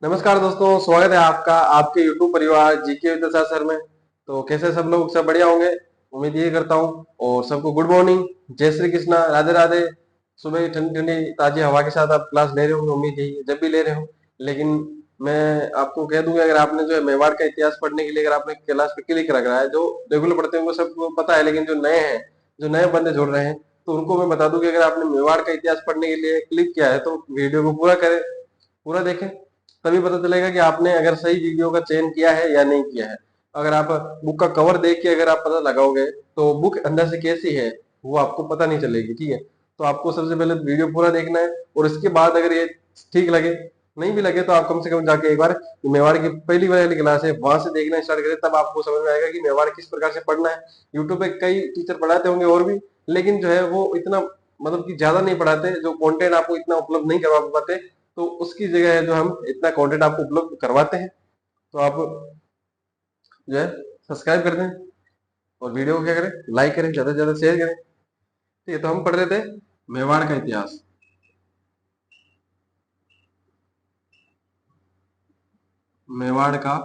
नमस्कार दोस्तों, स्वागत है आपका आपके YouTube परिवार जीके विद दशा सर में। तो कैसे सब लोग सब बढ़िया होंगे, उम्मीद ये करता हूँ। और सबको गुड मॉर्निंग, जय श्री कृष्णा, राधे राधे। सुबह ठंडी ठंडी ताजी हवा के साथ आप क्लास ले रहे होंगे, उम्मीद यही है, जब भी ले रहे हो। लेकिन मैं आपको कह दूंगा, अगर आपने जो है मेवाड़ का इतिहास पढ़ने के लिए अगर आपने क्लास पे क्लिक रखा है, जो रेगुलर पढ़ते हैं उनको सबको पता है, लेकिन जो नए हैं, जो नए बंदे जुड़ रहे हैं, तो उनको मैं बता दूं कि अगर आपने मेवाड़ का इतिहास पढ़ने के लिए क्लिक किया है तो वीडियो को पूरा करें, पूरा देखें, तभी पता चलेगा कि आपने अगर सही वीडियो का चयन किया है या नहीं किया है। अगर आप बुक का कवर देख के अगर आप पता लगाओगे तो बुक अंदर से कैसी है वो आपको पता नहीं चलेगी, ठीक है। तो आपको सबसे पहले वीडियो पूरा देखना है, और इसके बाद अगर ये ठीक लगे, नहीं भी लगे, तो आप कम से कम जाके एक बार मेवाड़ की पहली वाली क्लास है वहां से देखना स्टार्ट करें, तब आपको समझ में आएगा कि मेवाड़ किस प्रकार से पढ़ना है। यूट्यूब पे कई टीचर पढ़ाते होंगे और भी, लेकिन जो है वो इतना मतलब कि ज्यादा नहीं पढ़ाते, जो कंटेंट आपको इतना उपलब्ध नहीं करवा पाते। तो उसकी जगह है जो हम इतना कंटेंट आपको उपलब्ध करवाते हैं। तो आप जो है सब्सक्राइब कर दें, और वीडियो को क्या करें, लाइक करें, ज्यादा से ज्यादा शेयर करें। ठीक है, तो हम पढ़ रहे थे मेवाड़ का इतिहास। मेवाड़ का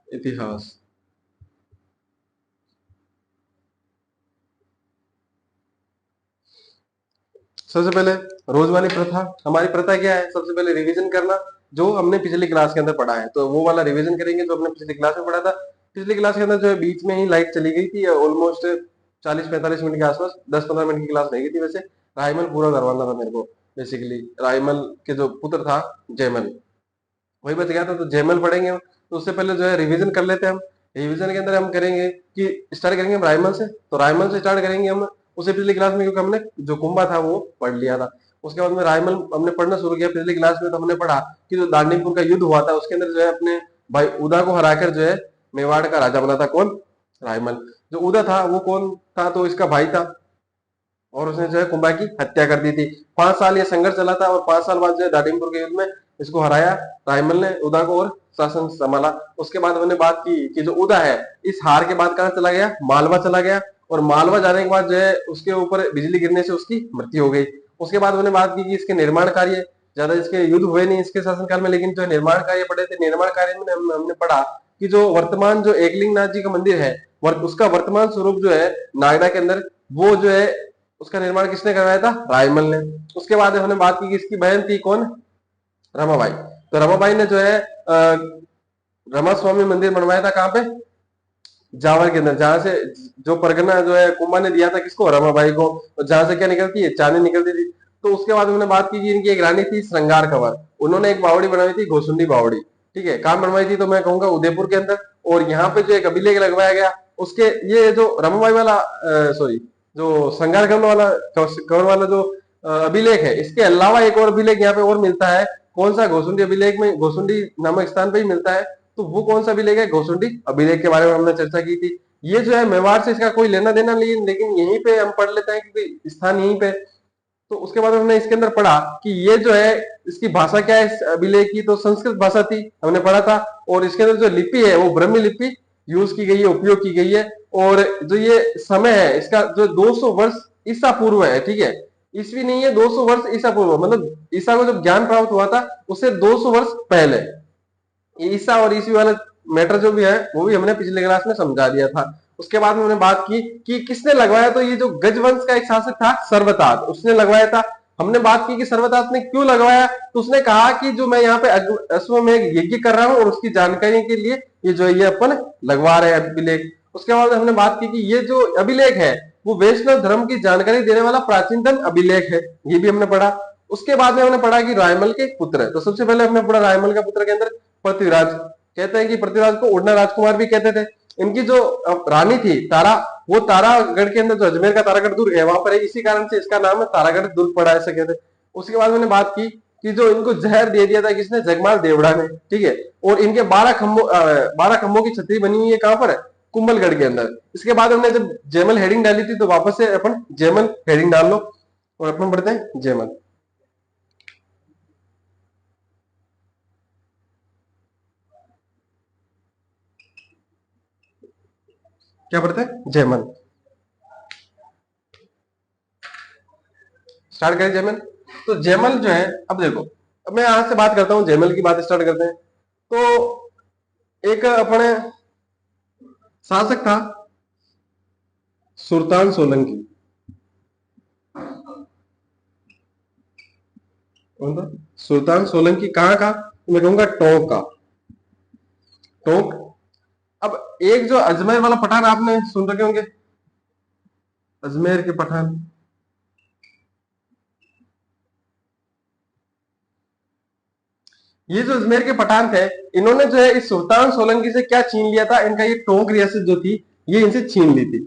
इतिहास। सबसे पहले रोजवानी प्रथा, हमारी प्रथा क्या है, सबसे पहले रिवीजन करना, जो हमने पिछली क्लास के अंदर पढ़ा है, तो वो वाला रिवीजन करेंगे जो हमने पिछली क्लास में पढ़ा था। पिछली क्लास के अंदर जो है बीच में ही लाइट चली गई थी, ऑलमोस्ट 40-45 मिनट के आसपास, 10-15 मिनट की क्लास रह गई थी वैसे। रायमल पूरा करवाना था मेरे को, बेसिकली रायमल के जो पुत्र था जयमल, वही बच गया था, तो जयमल पढ़ेंगे हम। तो उससे पहले जो है रिवीजन कर लेते हैं हम। रिवीजन के अंदर हम करेंगे कि स्टार्ट करेंगे हम रायमल से, तो रायमल से स्टार्ट करेंगे हम। उसे पिछली क्लास में क्योंकि हमने जो कुंभा था वो पढ़ लिया था, उसके बाद में रायमल हमने पढ़ना शुरू किया। पिछली क्लास में तो हमने पढ़ा कि जो दांडीपुर का युद्ध हुआ था उसके अंदर जो है अपने भाई उदा को हराकर जो है मेवाड़ का राजा बना था कौन, रायमल। जो उदा था वो कौन था, तो इसका भाई था, और उसने जो है कुंभा की हत्या कर दी थी। 5 साल ये संघर्ष चला था, और 5 साल बाद जो है दाडिमपुर के युद्ध में इसको हराया रायमल ने, उदा को, और शासन संभाला। उसके बाद हमने बात की कि जो उदा है इस हार के बाद कहाँ चला गया, मालवा चला गया, और मालवा जाने के बाद जो है उसके ऊपर बिजली गिरने से उसकी मृत्यु हो गई। उसके बाद हमने बात की कि इसके निर्माण कार्य, ज्यादा इसके युद्ध हुए नहीं इसके शासनकाल में, लेकिन जो निर्माण कार्य पड़े थे, निर्माण कार्य में हमने पढ़ा कि जो वर्तमान जो एकलिंगनाथ जी का मंदिर है, उसका वर्तमान स्वरूप जो है नागदा के अंदर, वो जो है उसका निर्माण किसने करवाया था, रायमल ने। उसके बाद हमने बात की कि इसकी बहन थी कौन, रमाबाई। तो रमाबाई ने जो है रमा स्वामी मंदिर बनवाया था, कहाँ पे, जावर के अंदर, जहां से जो परगना जो है कुंभा ने दिया था किसको, रमाबाई को, और जहां से क्या निकलती है, चांदी निकलती थी। तो उसके बाद हमने बात की कि इनकी एक रानी थी श्रृंगार कंवर, उन्होंने एक बावड़ी बनाई थी घोसुंडी बावड़ी। ठीक है, कहां बनवाई थी, तो मैं कहूंगा उदयपुर के अंदर। और यहाँ पे जो एक अभिलेख लगवाया गया, उसके ये जो रमाबाई वाला सॉरी, जो श्रृंगार कंवर वाला जो अभिलेख है, इसके अलावा एक और अभिलेख यहाँ पे और मिलता है। कौन सा, घोसुंडी अभिलेख में, घोसुंडी नामक स्थान पे ही मिलता है। तो वो कौन सा अभिलेख है, घोसुंडी अभिलेख के बारे में हमने चर्चा की थी। ये जो है मेवाड़ से इसका कोई लेना देना नहीं, लेकिन यहीं पे हम पढ़ लेते हैं क्योंकि स्थान यहीं पे। तो उसके बाद हमने इसके अंदर पढ़ा कि ये जो है इसकी भाषा क्या है, इस अभिलेख की, तो संस्कृत भाषा थी, हमने पढ़ा था। और इसके अंदर जो लिपि है वो ब्रह्मी लिपि यूज की गई है, उपयोग की गई है। और जो ये समय है इसका जो 200 वर्ष ईसा पूर्व है, ठीक है, ईस्वी नहीं है, 200 वर्ष ईसा पूर्व, मतलब ईसा को जब ज्ञान प्राप्त हुआ था उससे 200 वर्ष पहले। ईसा और ईसी वाला मैटर जो भी है वो भी हमने पिछले क्लास में समझा दिया था। उसके बाद में हमने बात की कि किसने लगवाया, तो ये जो गजवंश का एक शासक था सर्वतात, उसने लगवाया था। हमने बात की कि सर्वतात ने क्यों लगवाया, तो उसने कहा कि जो मैं यहाँ पे अश्वमेध यज्ञ कर रहा हूँ और उसकी जानकारी के लिए ये जो है ये अपन लगवा रहे हैं अभिलेख। उसके बाद हमने बात की कि ये जो अभिलेख है वो वैष्णव धर्म की जानकारी देने वाला प्राचीनतम अभिलेख है, ये भी हमने पढ़ा। उसके बाद में हमने पढ़ा कि रायमल के पुत्र है, तो सबसे पहले हमने पढ़ा रायमल का पुत्र के अंदर पृथ्वीराज। कहते हैं कि पृथ्वीराज को उड़ना राजकुमार भी कहते थे। इनकी जो रानी थी तारा, वो तारागढ़ के अंदर जो अजमेर का तारागढ़ दुर्ग है वहां पर है, इसी कारण से इसका नाम है तारागढ़ दुर्ग पड़ा, ऐसे कहते हैं। उसके बाद मैंने बात की कि जो इनको जहर दे दिया था किसने, जगमाल देवड़ा ने, ठीक है। और इनके 12 खंभों की छतरी बनी हुई है, कहां पर है, कुंभलगढ़ के अंदर। इसके बाद हमने जब जयमल हेडिंग डाली थी तो वापस से अपन जयमल हेडिंग डाल लो, और अपन बढ़ते हैं जयमल। क्या पढ़ते हैं, जयमल। स्टार्ट करें जयमल। तो जयमल जो है, अब देखो, अब मैं यहां से बात करता हूँ, जयमल की बात स्टार्ट करते हैं। तो एक अपने शासक था सुल्तान सोलंकी। कौन था? सुल्तान सोलंकी। कहाँ का? मैं कहूंगा टोंक का। टोंक। अब एक जो अजमेर वाला पठान आपने सुन रखे होंगे, अजमेर के पठान। ये जो अजमेर के पठान थे, इन्होंने जो है इस सुल्तान सोलंकी से क्या छीन लिया था? इनका ये टोंक रियासत जो थी, ये इनसे छीन ली थी।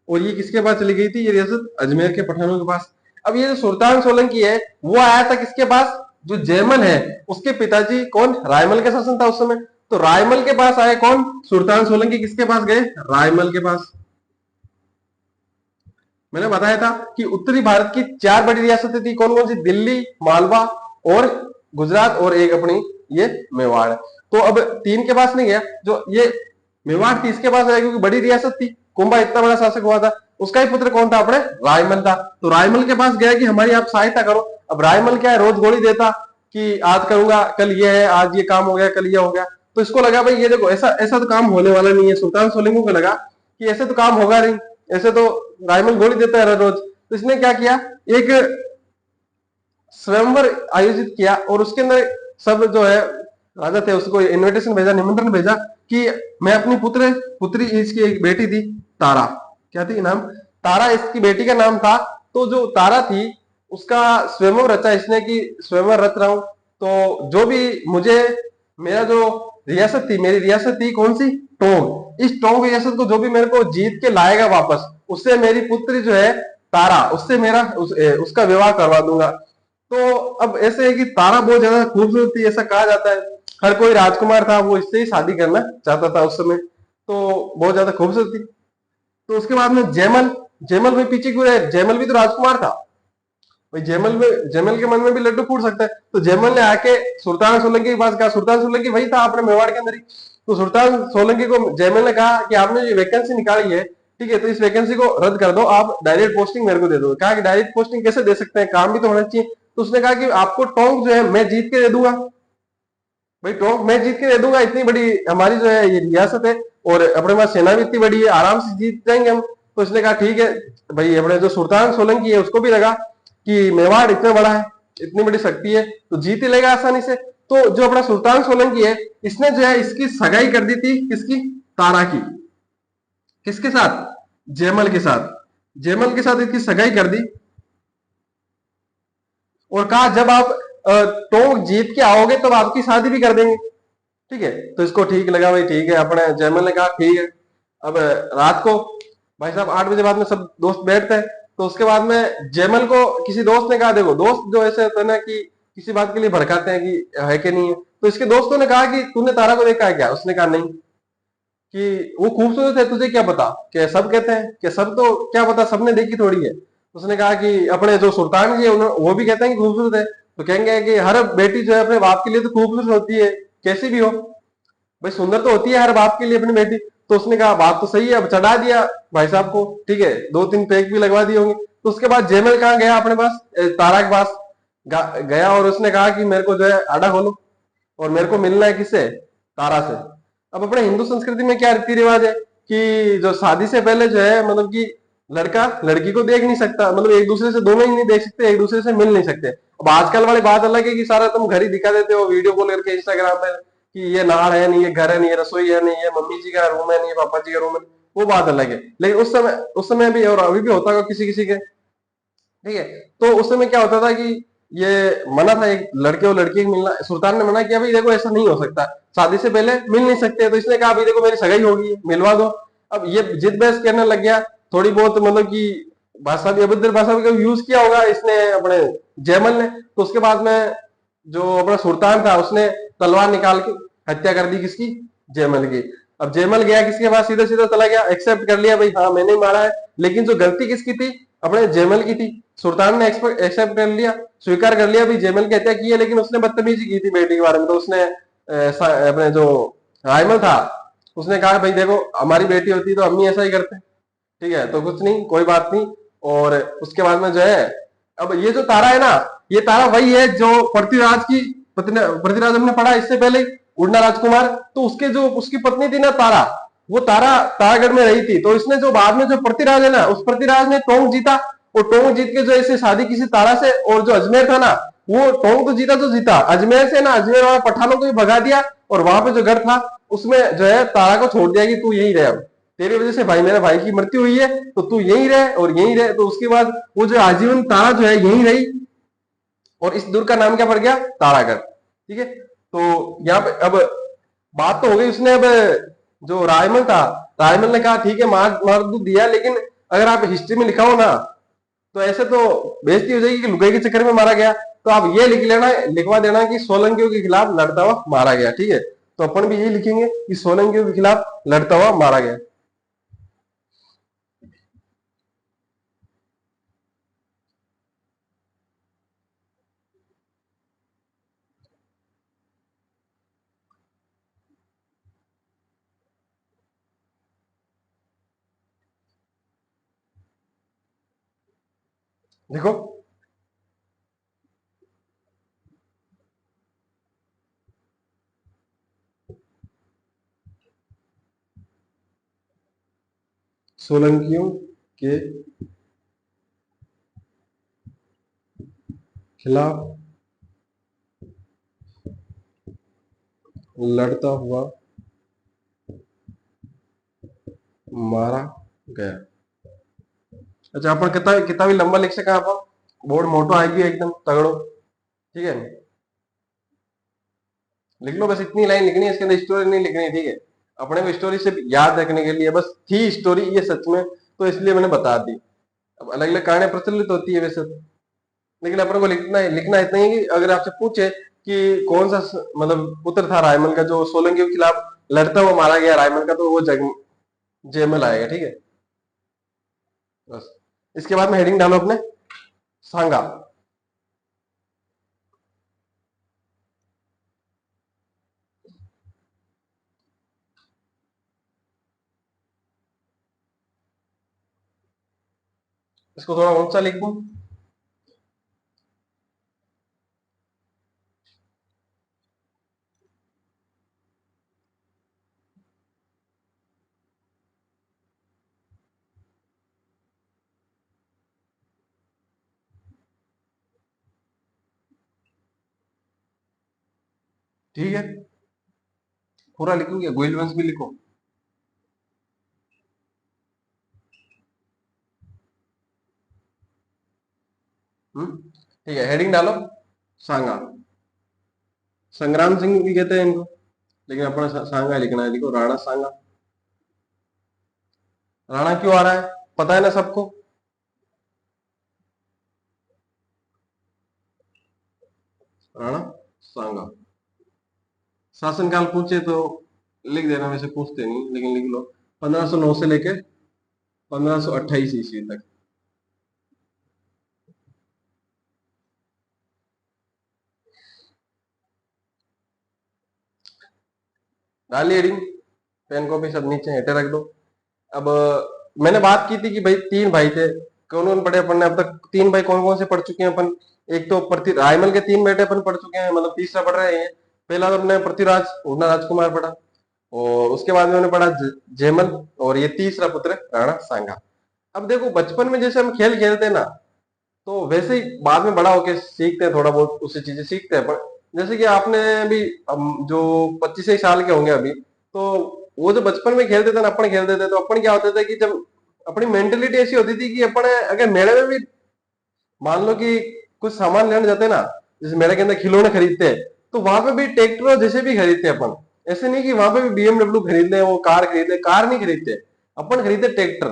और ये किसके पास चली गई थी? ये रियासत अजमेर के पठानों के पास। अब ये जो सुल्तान सोलंकी है, वो आया था किसके पास? जो जयमल है उसके पिताजी कौन? रायमल का शासन था उस समय। तो रायमल के पास आए कौन? सुल्तान सोलंकी किसके पास गए? रायमल के पास। मैंने बताया था कि उत्तरी भारत की 4 बड़ी रियासतें थी। कौन कौन सी? दिल्ली, मालवा और गुजरात, और एक अपनी ये मेवाड़। तो अब 3 के पास नहीं गया। जो ये मेवाड़ थी इसके पास आया, क्योंकि बड़ी रियासत थी। कुंभा इतना बड़ा शासक हुआ था। उसका ही पुत्र कौन था? अपने रायमल था। तो रायमल के पास गया कि हमारी आप सहायता करो। अब रायमल क्या है, रोज गोली देता कि आज करूंगा, कल ये है, आज ये काम हो गया, कल ये हो गया। तो इसको लगा भाई ये देखो ऐसा ऐसा तो काम होने वाला नहीं है। सुल्तान सोलंकी को लगा कि ऐसे तो काम होगा नहीं, ऐसे तो रायमल गोली देता है हर रोज। तो इसने क्या किया, एक स्वयंवर आयोजित किया, और उसके अंदर सब जो है राजा थे उसको इनविटेशन भेजा, निमंत्रण भेजा कि मैं अपनी पुत्री, इसकी एक बेटी थी तारा। क्या थी नाम? तारा इसकी बेटी का नाम था। तो जो तारा थी उसका स्वयंवर रचा इसने कि स्वयंवर रच रहा हूं, तो जो भी मुझे, मेरा जो रियासत थी, मेरी रियासत थी कौन सी? टोंक। इस टोंक रियासत को जो भी मेरे को जीत के लाएगा वापस, उससे मेरी पुत्री जो है तारा, उससे मेरा उसका विवाह करवा दूंगा। तो अब ऐसे है कि तारा बहुत ज्यादा खूबसूरत थी, ऐसा कहा जाता है। हर कोई राजकुमार था वो इससे ही शादी करना चाहता था उस समय। तो बहुत ज्यादा खूबसूरत थी। तो उसके बाद में जयमल। जयमल में पीछे क्यों है? जयमल भी तो राजकुमार था भाई। जयमल के मन में भी लड्डू फूट सकता है। तो जयमल ने आके सुल्तान सोलंकी के पास कहा, सुल्तान सोलंकी वही था अपने मेवाड़ के अंदर ही। तो सुल्तान सोलंकी को जयमल ने कहा कि आपने जो वैकेंसी निकाली है, ठीक है, तो इस वैकेंसी को रद्द कर दो, आप डायरेक्ट पोस्टिंग मेरे को दे दो। कहा कि डायरेक्ट पोस्टिंग कैसे दे सकते हैं, काम भी तो होना चाहिए। तो उसने कहा कि आपको टोंक जो है मैं जीत के दे दूंगा। भाई टोंक मैं जीत के दे दूंगा, इतनी बड़ी हमारी जो है ये रियासत है, और अपने पास सेना भी इतनी बड़ी है, आराम से जीत जाएंगे हम। तो इसने कहा ठीक है भाई। अपने जो सुल्तान सोलंकी है उसको भी लगा कि मेवाड़ इतना बड़ा है, इतनी बड़ी शक्ति है, तो जीत ही लेगा आसानी से। तो जो अपना सुल्तान सोलंकी है, इसने जो है इसकी सगाई कर दी थी किसकी? तारा की। किसके साथ? जयमल के साथ। जयमल के साथ इसकी सगाई कर दी, और कहा जब आप टोंक जीत के आओगे तब आपकी शादी भी कर देंगे। ठीक है, तो इसको ठीक लगा भाई, ठीक है। अपने जयमल ने कहा ठीक है। अब रात को भाई साहब 8 बजे बाद में सब दोस्त बैठते हैं। तो उसके बाद में जयमल को किसी दोस्त ने कहा, देखो दोस्त जो ऐसे होते हैं ना कि किसी बात के लिए भड़काते हैं कि है कि नहीं है। तो इसके दोस्तों ने कहा कि तूने तारा को देखा है क्या? उसने कहा नहीं। कि वो खूबसूरत है, तुझे क्या पता? कि सब कहते हैं कि सब, तो क्या पता, सबने देखी थोड़ी है। उसने कहा कि अपने जो सुल्तान जी है वो भी कहते हैं कि खूबसूरत है। तो कहेंगे कि हर बेटी जो है अपने बाप के लिए तो खूबसूरत होती है, कैसी भी हो भाई, सुंदर तो होती है हर बाप के लिए अपनी बेटी। तो उसने कहा बात तो सही है। अब चढ़ा दिया भाई साहब को, ठीक है, 2-3 पैक भी लगवा दिए होंगे। तो उसके बाद जयमल कहाँ गया? अपने पास तारा के पास गया, और उसने कहा कि मेरे को जो है आड़ा खोलो, और मेरे को मिलना है किससे? तारा से। अब अपने हिंदू संस्कृति में क्या रीति रिवाज है कि जो शादी से पहले जो है, मतलब कि लड़का लड़की को देख नहीं सकता, मतलब एक दूसरे से, दोनों ही नहीं देख सकते, एक दूसरे से मिल नहीं सकते। अब आजकल वाली बात अलग है कि सारा तुम घर ही दिखा देते हो वीडियो कॉल करके इंस्टाग्राम पे, कि ये नाड़ है नहीं, ये घर है नहीं, ये रसोई है नहीं, ये मम्मी जी का रूम है नहीं, ये पापा जी का रूम है। वो बात अलग है। लेकिन उस समय भी, और अभी भी होता होगा किसी किसी के, ठीक है। तो उस समय क्या होता था कि ये मना था एक लड़के और लड़की को मिलना। सुल्तान ने मना किया भाई देखो ऐसा नहीं हो सकता, शादी से पहले मिल नहीं सकते। तो इसने कहा भाई देखो मेरी सगाई होगी, मिलवा दो। अब ये जिद बहस करने लग गया थोड़ी बहुत, मतलब कि भाषा भी, अभद्र भाषा भी यूज किया होगा इसने, अपने जयमल ने। तो उसके बाद में जो अपना सुल्तान था उसने तलवार निकाल के हत्या कर दी किसकी? जयमल की। अब जयमल गया किसके पास? सीधा सीधा चला गया, एक्सेप्ट कर लिया भाई हाँ मैंने ही मारा है। लेकिन जो गलती किसकी थी? अपने जयमल की थी। सुल्तान ने एक्सेप्ट कर लिया, स्वीकार कर लिया भी जयमल की हत्या की है, लेकिन उसने बदतमीजी की थी बेटी के बारे में। तो उसने अपने जो रायमल था उसने कहा भाई देखो हमारी बेटी होती तो अम्मी ऐसा ही करते, ठीक है, तो कुछ नहीं, कोई बात नहीं। और उसके बाद में जो है अब ये जो तारा है ना, ये तारा वही है जो पृथ्वीराज की पत्नी, पृथ्वीराज हमने पढ़ा इससे पहले उड़ना राजकुमार, तो उसके जो उसकी पत्नी थी ना तारा, वो तारा तारागढ़ में रही थी। तो इसने जो बाद में जो पृथ्वीराज है ना, उस पृथ्वीराज ने टोंक जीता, और टोंक जीत के जो ऐसे शादी किसी तारा से, और जो अजमेर था ना, वो टोंक तो जीता, तो जीता अजमेर से ना, अजमेर वाला पठानों को भी भगा दिया, और वहां पे जो घर था उसमें जो है तारा को छोड़ दिया कि तू यही रहे, अब तेरी वजह से भाई मेरे भाई की मृत्यु हुई है, तो तू यहीं रहे और यहीं रहे। तो उसके बाद वो जो आजीवन तारा जो है यहीं रही, और इस दुर्ग का नाम क्या पड़ गया, तारागढ़। ठीक है, तो यहाँ पे अब बात तो हो गई। उसने अब जो रायमल था, रायमल ने कहा ठीक है मार मार तो दिया, लेकिन अगर आप हिस्ट्री में लिखा हो ना, तो ऐसे तो बेइज्जती हो जाएगी कि लुगाई के चक्कर में मारा गया। तो आप ये लिख लेना, लिखवा देना कि सोलंकियों के खिलाफ लड़ता हुआ मारा गया। ठीक है, तो अपन भी यही लिखेंगे कि सोलंकियों के खिलाफ लड़ता हुआ मारा गया। देखो, सोलंकियों के खिलाफ लड़ता हुआ मारा गया। अच्छा, अपन कितना कितना भी लंबा लिख सका, अपन बोर्ड मोटो आएगी एकदम तगड़ो। ठीक है, लिख लो, बस इतनी लाइन लिखनी है, इसके अंदर स्टोरी नहीं लिखनी है। ठीक है, अपने को स्टोरी सिर्फ याद रखने के लिए बस थी स्टोरी ये सच में, तो इसलिए मैंने बता दी। अब अलग अलग कहानियां प्रचलित होती है वैसे तो, लेकिन अपन को लिखना इतना ही कि अगर आपसे पूछे कि कौन सा मतलब पुत्र था रायमल का जो सोलंकी के खिलाफ लड़ता हुआ मारा गया रायमल का, तो वो जयमल आएगा। ठीक है, बस इसके बाद में हेडिंग डालो अपने सांगा। इसको थोड़ा ऊंचा लिख दूं। ठीक है, पूरा लिखूंगे, गोइल वंश भी लिखो। ठीक है, हेडिंग डालो सांगा। संग्राम सिंह भी कहते हैं इनको, लेकिन अपना सांगा ही लिखना है। देखो, राणा सांगा। राणा क्यों आ रहा है, पता है ना सबको। राणा सांगा। शासनकाल पूछे तो लिख देना, वैसे पूछते नहीं लेकिन लिख लो। 1509 से लेके 1528 ईस्वी तक। डाली हेडिंग, पेन कॉपी सब नीचे हेटे रख दो। अब मैंने बात की थी कि भाई तीन भाई थे, कौन कौन पढ़े अपन ने अब तक, तीन भाई कौन कौन से पढ़ चुके हैं अपन। एक तो पृथ्वी रायमल के तीन बेटे अपन पढ़ चुके हैं, मतलब तीसरा पढ़ रहे हैं। पहला तो हमने पृथ्वीराज उड़ना राजकुमार पढ़ा, और उसके बाद में हमने पढ़ा जयमल, और ये तीसरा पुत्र राणा सांगा। अब देखो, बचपन में जैसे हम खेल खेलते हैं ना, तो वैसे ही बाद में बड़ा होके सीखते हैं, थोड़ा बहुत उससे चीजें सीखते हैं। पर जैसे कि आपने भी जो 25 साल के होंगे अभी, तो वो जो बचपन में खेलते थे ना, अपन खेलते थे, तो अपन क्या होते थे कि जब अपनी मेंटेलिटी ऐसी होती थी कि अपन अगर मेले में भी मान लो कि कुछ सामान लेने जाते ना, जैसे मेले के अंदर खिलौने खरीदते हैं, तो वहां पे भी ट्रैक्टर जैसे भी खरीदते अपन। ऐसे नहीं कि वहां पे भी बीएमडब्ल्यू खरीद ले, वो कार खरीद ले, कार नहीं खरीदते अपन, खरीदते ट्रैक्टर।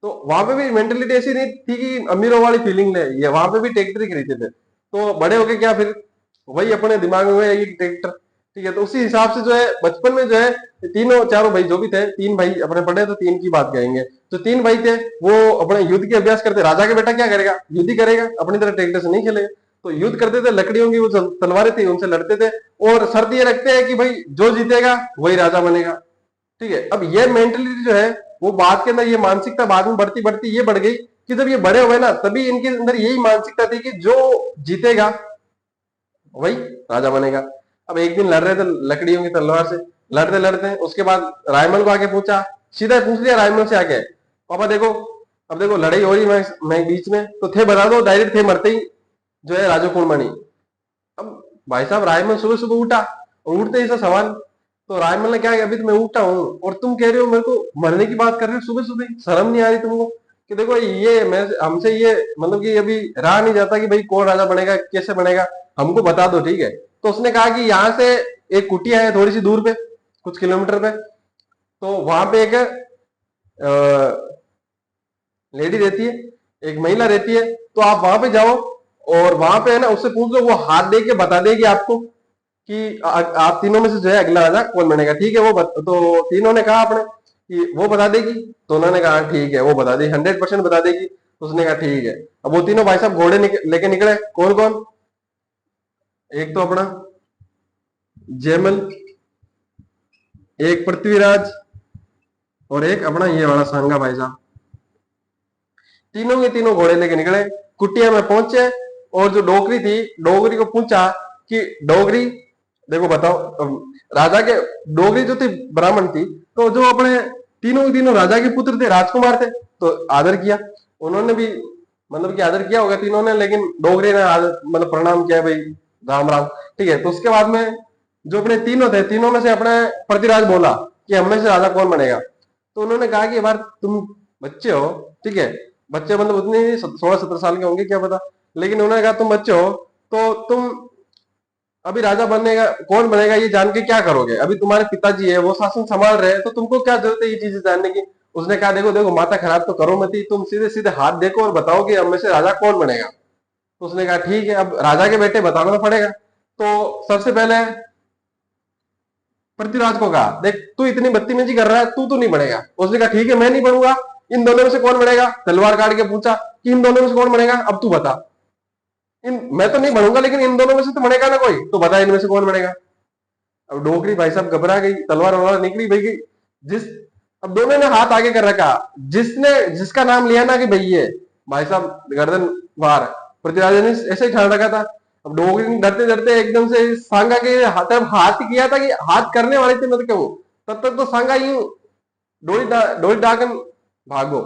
तो वहां पे भी मेंटेलिटी ऐसी नहीं थी कि अमीरों वाली फीलिंग ले, ये वहां पे भी ट्रैक्टर ही खरीदते थे। तो बड़े होके क्या फिर वही अपने दिमाग में है ट्रैक्टर। ठीक है, तो उसी हिसाब से जो है बचपन में जो है तीनों चारों भाई जो भी थे, तीन भाई अपने पढ़े, तो तीन की बात करेंगे। जो तीन भाई थे वो अपने युद्ध के अभ्यास करते। राजा के बेटा क्या करेगा, युद्ध ही करेगा, अपनी तरह ट्रैक्टर से नहीं खेलेगा। तो युद्ध करते थे, लकड़ियों की वो तलवारें थी उनसे लड़ते थे, और शर्त ये रखते हैं कि भाई जो जीतेगा वही राजा बनेगा। ठीक है, अब ये मेंटेलिटी जो है वो बाद के अंदर, ये मानसिकता बाद में बढ़ती बढ़ती ये बढ़ गई कि जब ये बड़े हुए ना तभी इनके अंदर यही मानसिकता थी कि जो जीतेगा वही राजा बनेगा। अब एक दिन लड़ रहे थे लकड़ियों की तलवार से, लड़ते लड़ते उसके बाद रायमल को आके पूछा, सीधा पूछ लिया रायमल से आके, पापा देखो, अब देखो लड़ाई हो रही, मैं बीच में तो थे बता दो, डायरेक्ट थे मरते ही जो है राजू कुंडमणि। अब भाई साहब रायमल सुबह सुबह उठा और उठते ही सवाल, तो रायमल ने क्या किया, अभी तो मैं उठा हूँ और तुम कह रहे हो मेरे को मरने की बात कर रहे हो सुबह सुबह, शर्म नहीं आ रही तुमको? कि देखो ये मैं हमसे ये मतलब कि अभी रहा नहीं जाता कि भाई कौन राजा बनेगा कैसे बनेगा, हमको बता दो ठीक है। तो उसने कहा कि यहाँ से एक कुटिया है थोड़ी सी दूर पे, कुछ किलोमीटर पे, तो वहां पे एक लेडी रहती है, एक महिला रहती है, तो आप वहां पे जाओ और वहां पे है ना उससे पूछ लो, वो हाथ दे के बता देगी आपको कि आप तीनों में से जो है अगला राजा कौन बनेगा। ठीक है तो तीनों ने कहा आपने कि वो बता देगी, तो उन्होंने कहा ठीक है वो बता देगी, 100% बता देगी। तो उसने कहा ठीक है। अब वो तीनों भाई साहब घोड़े लेके निकले, कौन कौन, एक तो अपना जयमल, एक पृथ्वीराज और एक अपना ये वाला सांगा भाई साहब। तीनों के तीनों घोड़े लेके निकले, कुटिया में पहुंचे और जो डोगरी थी, डोगरी को पूछा कि डोगरी देखो बताओ, राजा के डोगरी जो थी ब्राह्मण थी, तो जो अपने तीनों के तीनों राजा के पुत्र थे, राजकुमार थे, तो आदर किया उन्होंने भी, मतलब कि आदर किया होगा तीनों ने, लेकिन डोगरी ने मतलब प्रणाम किया भाई राम राम। ठीक है, तो उसके बाद में जो अपने तीनों थे, तीनों में से अपने पृथ्वीराज बोला कि हम में से राजा कौन बनेगा। तो उन्होंने कहा कि बार तुम बच्चे हो, ठीक है, बच्चे मतलब उतने 16-17 साल के होंगे क्या पता, लेकिन उन्होंने कहा तुम बच्चे हो तो तुम अभी राजा बनेगा कौन बनेगा ये जान के क्या करोगे, अभी तुम्हारे पिताजी है वो शासन संभाल रहे हैं, तो तुमको क्या जरूरत है ये चीजें जानने की। उसने कहा देखो देखो माथा खराब तो करो मत ही, तुम सीधे सीधे हाथ देखो और बताओ कि हम में से राजा कौन बनेगा। तो उसने कहा ठीक है, अब राजा के बेटे बताना तो पड़ेगा। तो सबसे पहले पृथ्वीराज को कहा देख तू इतनी बदतमीजी कर रहा है, तू तो नहीं बनेगा। उसने कहा ठीक है मैं नहीं बनूंगा, इन दोनों में से कौन बनेगा, तलवार काट के पूछा कि इन दोनों में से कौन बनेगा, अब तू बता। मैं तो नहीं बनूंगा लेकिन इन दोनों में से तो बनेगा ना कोई, तो बता इनमें से कौन बनेगा। अब डोगरी भाई साहब घबरा गई, तलवार वलवार निकली भाई, जिस अब दोनों ने हाथ आगे कर रखा, जिसने जिसका नाम लिया ना कि भाई ये भाई साहब गर्दन वार, पृथ्वीराज ने ऐसे ही ठान रखा था। अब डोगरी ने डरते डरते एकदम से सांगा के हाथ हाथ किया था कि हाथ करने वाले थे मतलब वो, तब तक तो सांगा यूं डोरी डाकन भागो।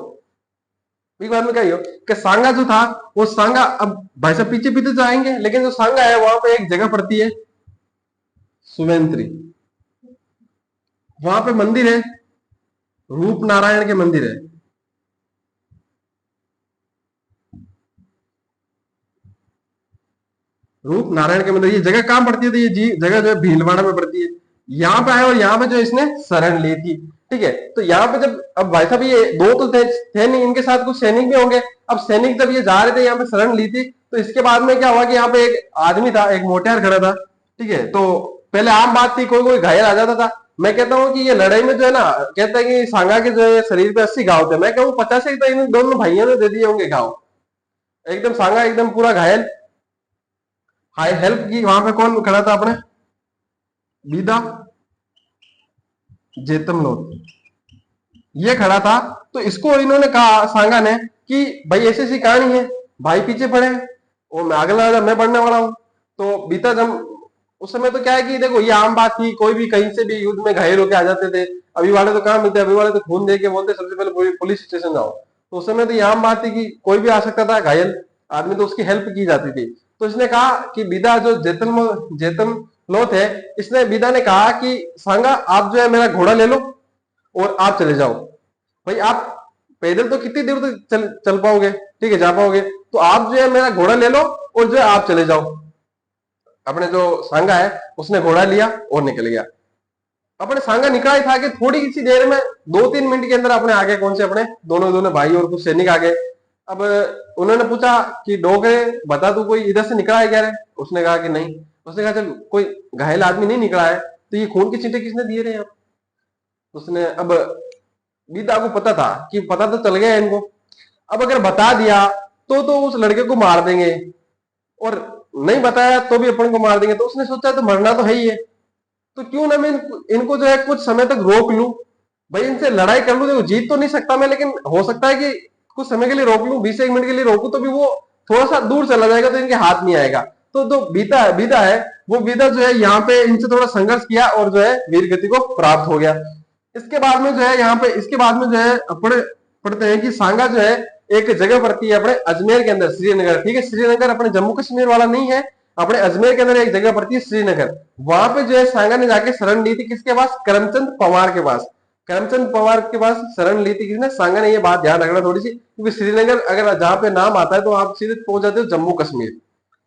एक बार में क्या हो कि सांगा जो था वो सांगा, अब भाई साहब पीछे पीछे जाएंगे, लेकिन जो सांगा है वहां पे एक जगह पड़ती है सुवेंत्री, वहां पे मंदिर है, रूप नारायण के मंदिर है। रूप नारायण के मंदिर, ये जगह कहां पड़ती है, तो ये जी जगह जो है भीलवाड़ा में पड़ती है। यहाँ पे आए और यहाँ पे जो इसने शरण ली थी। ठीक है, तो यहाँ पे जब अब भाई साहब ये दो तो थे नहीं, इनके साथ कुछ सैनिक भी होंगे। अब सैनिक जब ये जा रहे थे यहाँ पे शरण ली थी, तो इसके बाद में क्या हुआ कि यहाँ पे एक आदमी था, एक मोटियार खड़ा था। ठीक है, तो पहले आम बात थी, कोई कोई घायल आ जाता था। मैं कहता हूँ कि ये लड़ाई में जो है ना, कहता है कि सांगा के जो है शरीर पे 80 घाव थे, मैं कहूँ 50 ही तो इन दोनों भाइयों ने दे दिए होंगे घाव। एकदम सांगा एकदम पूरा घायल। हाई हेल्प की वहां पे कौन खड़ा था अपने, बीदा जेतम लोथ ये खड़ा था। तो इसको इन्होंने कहा सांगा ने कि भाई ऐसी ऐसी कहानी है, भाई पीछे पड़े और मैं अगला मैं बढ़ने वाला हूँ। तो बीता जब उस समय तो क्या है कि देखो ये आम बात थी, कोई भी कहीं से भी युद्ध में घायल होके आ जाते थे। अभी वाले तो कहाँ मिलते, अभी वाले तो खून दे के बोलते सबसे पहले पुलिस स्टेशन जाओ। तो उस समय तो ये आम बात थी कि कोई भी आ सकता था घायल आदमी, तो उसकी हेल्प की जाती थी। तो इसने कहा कि बिदा जो जेतम लोथ है, इसने बिदा ने कहा कि सांगा आप जो है मेरा घोड़ा ले लो और आप चले जाओ। भाई आप पैदल तो कितनी देर तक चल पाओगे, ठीक है जा पाओगे, तो आप जो है मेरा घोड़ा ले लो और जो है आप चले जाओ। अपने जो सांगा है उसने घोड़ा लिया और निकल गया। अपने सांगा निकला ही था कि थोड़ी सी देर में 2-3 मिनट के अंदर अपने आगे कौन से अपने दोनों दोनों भाई और कुछ सैनिक आ गए। अब उन्होंने पूछा कि डोगरे बता तू कोई इधर से निकला है क्या रे? उसने कहा कि नहीं। उसने कहा चल कोई घायल आदमी नहीं निकला है, तो ये खून की छींटे किसने दिए रहे? उसने अब गीता को पता था कि पता तो चल गया इनको, अब अगर बता दिया तो उस लड़के को मार देंगे, और नहीं बताया तो भी अपन को मार देंगे। तो उसने सोचा तो मरना तो है ही है, तो क्यों ना मैं इनको जो है कुछ समय तक रोक लूं, भाई इनसे लड़ाई कर लूं। देखो जीत तो नहीं सकता मैं, लेकिन हो सकता है कि कुछ समय के लिए रोक लूं, 20 मिनट के लिए रोकूं तो भी वो थोड़ा सा दूर चला जाएगा तो इनके हाथ नहीं आएगा। तो जो बीता है वो बीता जो है यहाँ पे इनसे थोड़ा संघर्ष किया और जो है वीर गति को प्राप्त हो गया। इसके बाद में जो है यहाँ पे इसके बाद में जो है पढ़ते हैं कि सांगा जो है एक जगह पड़ती है अपने अजमेर के अंदर, श्रीनगर, ठीक है, श्रीनगर अपने जम्मू कश्मीर वाला नहीं है, अपने अजमेर के अंदर एक जगह पड़ती है श्रीनगर। वहां पे जो है सांगा ने जाके शरण ली थी किसके पास? करमचंद पवार के पास। करमचंद पवार के पास शरण ली थी किसने? सांगा ने। ये बात ध्यान रखना थोड़ी सी, क्योंकि श्रीनगर अगर जहां पे नाम आता है तो आप सीधे पहुंच जाते हो जम्मू कश्मीर।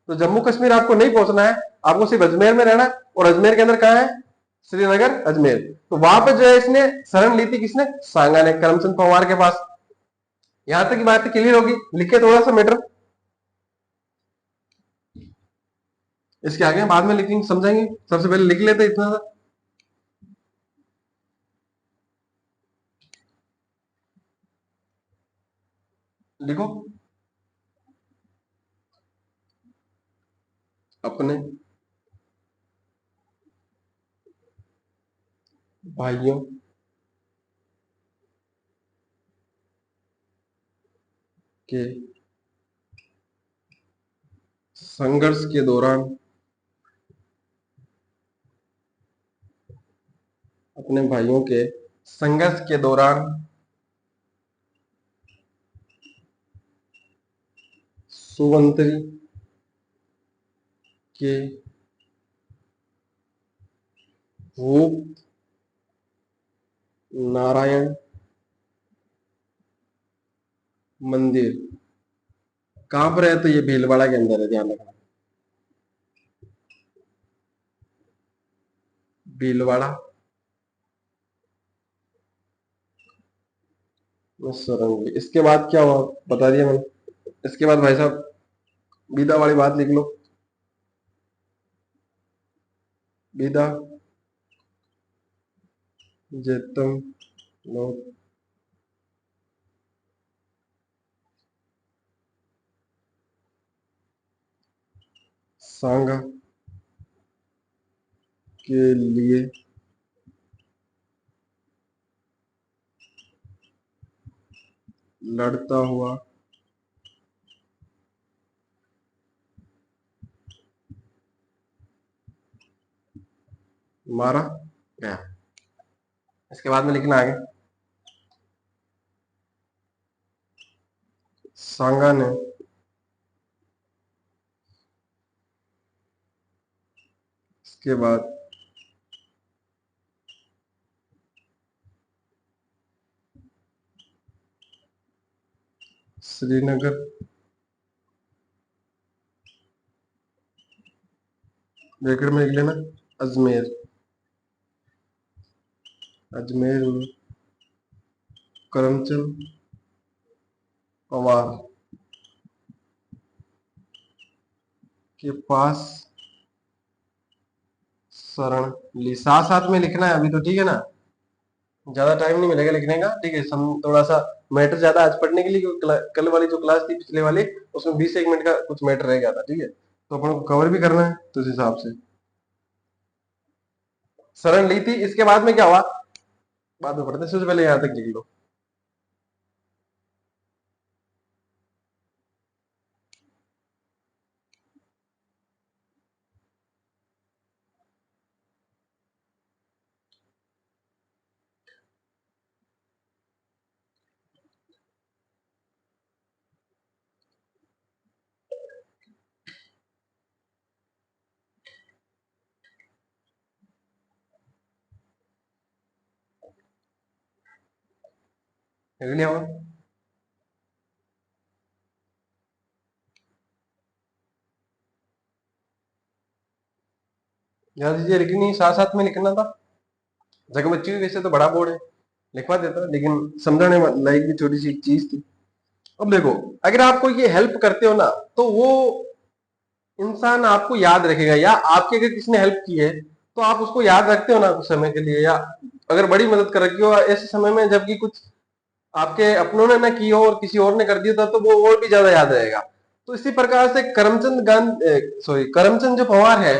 तो जम्मू कश्मीर आपको नहीं पहुंचना है, आपको सिर्फ अजमेर में रहना। और अजमेर के अंदर कहाँ है? श्रीनगर, अजमेर। तो वहां पे जो है इसने शरण ली थी किसने? सांगा ने, करमचंद पवार के पास। यहां तक की बात क्लियर होगी? लिखे थोड़ा सा मैटर, इसके आगे बाद में लिखेंगे, समझाएंगे, सबसे पहले लिख लेते इतना सा। लिखो अपने भाइयों के संघर्ष के दौरान, अपने भाइयों के संघर्ष के दौरान सुवंतरी के भूप नारायण मंदिर कहां पर है? तो ये भीलवाड़ा के अंदर है, ध्यान रखना, भीलवाड़ा में सुरंग। इसके बाद क्या हुआ बता दिया मैंने। इसके बाद भाई साहब बीदा वाली बात लिख लो। बीदा जेतम नो सांगा के लिए लड़ता हुआ मारा गया। इसके बाद में लिखना आगे, सांगा ने इसके बाद श्रीनगर ब्रैकेट में लिख लेना अजमेर, अजमेर में करमचंद पवार के पास शरण ली। साथ साथ में लिखना है अभी तो, ठीक है ना, ज्यादा टाइम नहीं मिलेगा लिखने का, ठीक है। सम थोड़ा सा मैटर ज्यादा आज पढ़ने के लिए, कल वाली जो क्लास थी पिछले वाली उसमें 20 मिनट का कुछ मैटर रह गया था, ठीक है, तो अपन को कवर भी करना है तो उस हिसाब से शरण ली थी। इसके बाद में क्या हुआ बाद में पढ़ते हैं, सबसे पहले यहाँ तक लिख लो। लिख लिया होगा? याद दीजिए, लिखनी साथ साथ में लिखना था। जगह बच्ची वैसे तो बड़ा बोर्ड है, लिखवा देता, लेकिन समझाने लायक भी छोटी सी एक चीज थी। अब देखो, अगर आपको ये हेल्प करते हो ना तो वो इंसान आपको याद रखेगा, या आपके अगर किसी ने हेल्प की है तो आप उसको याद रखते हो ना कुछ समय के लिए, या अगर बड़ी मदद कर रखी हो ऐसे समय में जबकि कुछ आपके अपनों ने ना की हो और किसी और ने कर दिया था तो वो और भी ज्यादा याद रहेगा। तो इसी प्रकार से करमचंद जो पवार है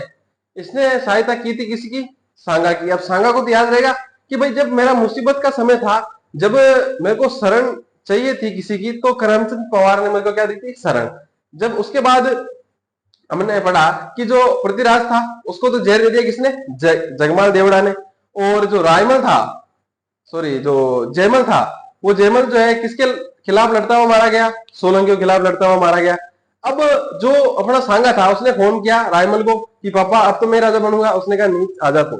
इसने सहायता की थी किसी की? सांगा की। अब सांगा को तो याद रहेगा कि भाई जब मेरा मुसीबत का समय था, जब मेरे को शरण चाहिए थी किसी की, तो करमचंद पवार ने मेरे को क्या दी थी, शरण। जब उसके बाद हमने पढ़ा कि जो पृथ्वीराज था उसको तो जेल दे दिया किसने, जगमाल देवड़ा ने। और जो रायमल था, सॉरी जो जयमल था, वो जयमल जो है किसके खिलाफ लड़ता हुआ मारा गया, सोलंकी के खिलाफ लड़ता हुआ मारा गया। अब जो अपना सांगा था उसने फोन किया रायमल को कि पापा अब तो मैं राजा बनूंगा। उसने कहा नहीं, आजा तू,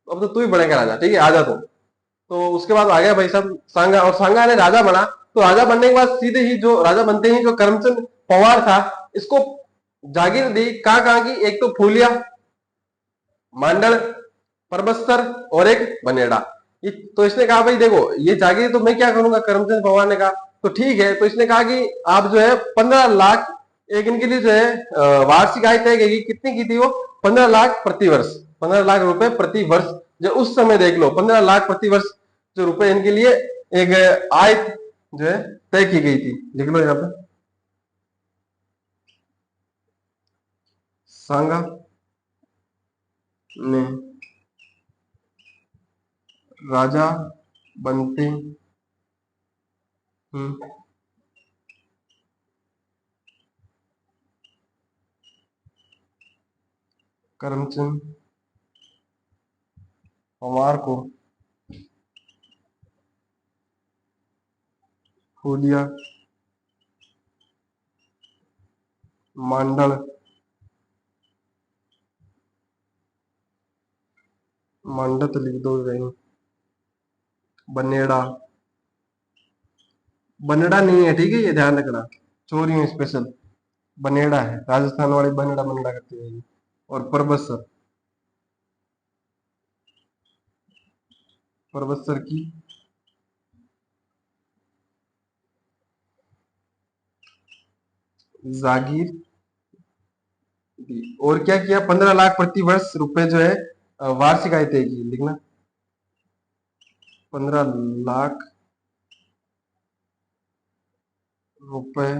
अब तो तू ही बनेगा राजा, ठीक है आजा तू। तो उसके बाद आ गया भाई साहब सांगा, और सांगा ने राजा बना। तो राजा बनने के बाद सीधे ही जो राजा बनते ही जो करमचंद पवार था, इसको जागीर दी। कहाँ की, एक तो फूलिया, मांडल, परबस्तर और एक बनेड़ा। तो इसने कहा भाई देखो ये जागीर तो मैं क्या करूंगा, करमचंद पवार ने कहा। तो ठीक है, तो इसने कहा कि आप जो है 15 लाख एक इनके लिए जो है वार्षिक आय तय की, कितनी की थी वो, 15 लाख प्रति वर्ष, 15 लाख रुपए प्रति वर्ष। जो उस समय देख लो 15 लाख प्रति वर्ष जो रुपए इनके लिए एक आय जो है तय की गई थी। लिख लो यहाँ पे, सांगा ने राजा बनते करमचंद पवार को फूलिया, मांडल, मंडत लिख दो कहीं, बनेड़ा, बनेड़ा नहीं है ठीक है, ये ध्यान रखना, चोरी स्पेशल बनेड़ा है, राजस्थान वाले बनेड़ा बनेड़ा करते हैं। और परबसर, परबसर की जागीर दी। और क्या किया, 15 लाख प्रति वर्ष रुपए जो है वार्षिक आय तय की, लिखना 15 लाख रुपए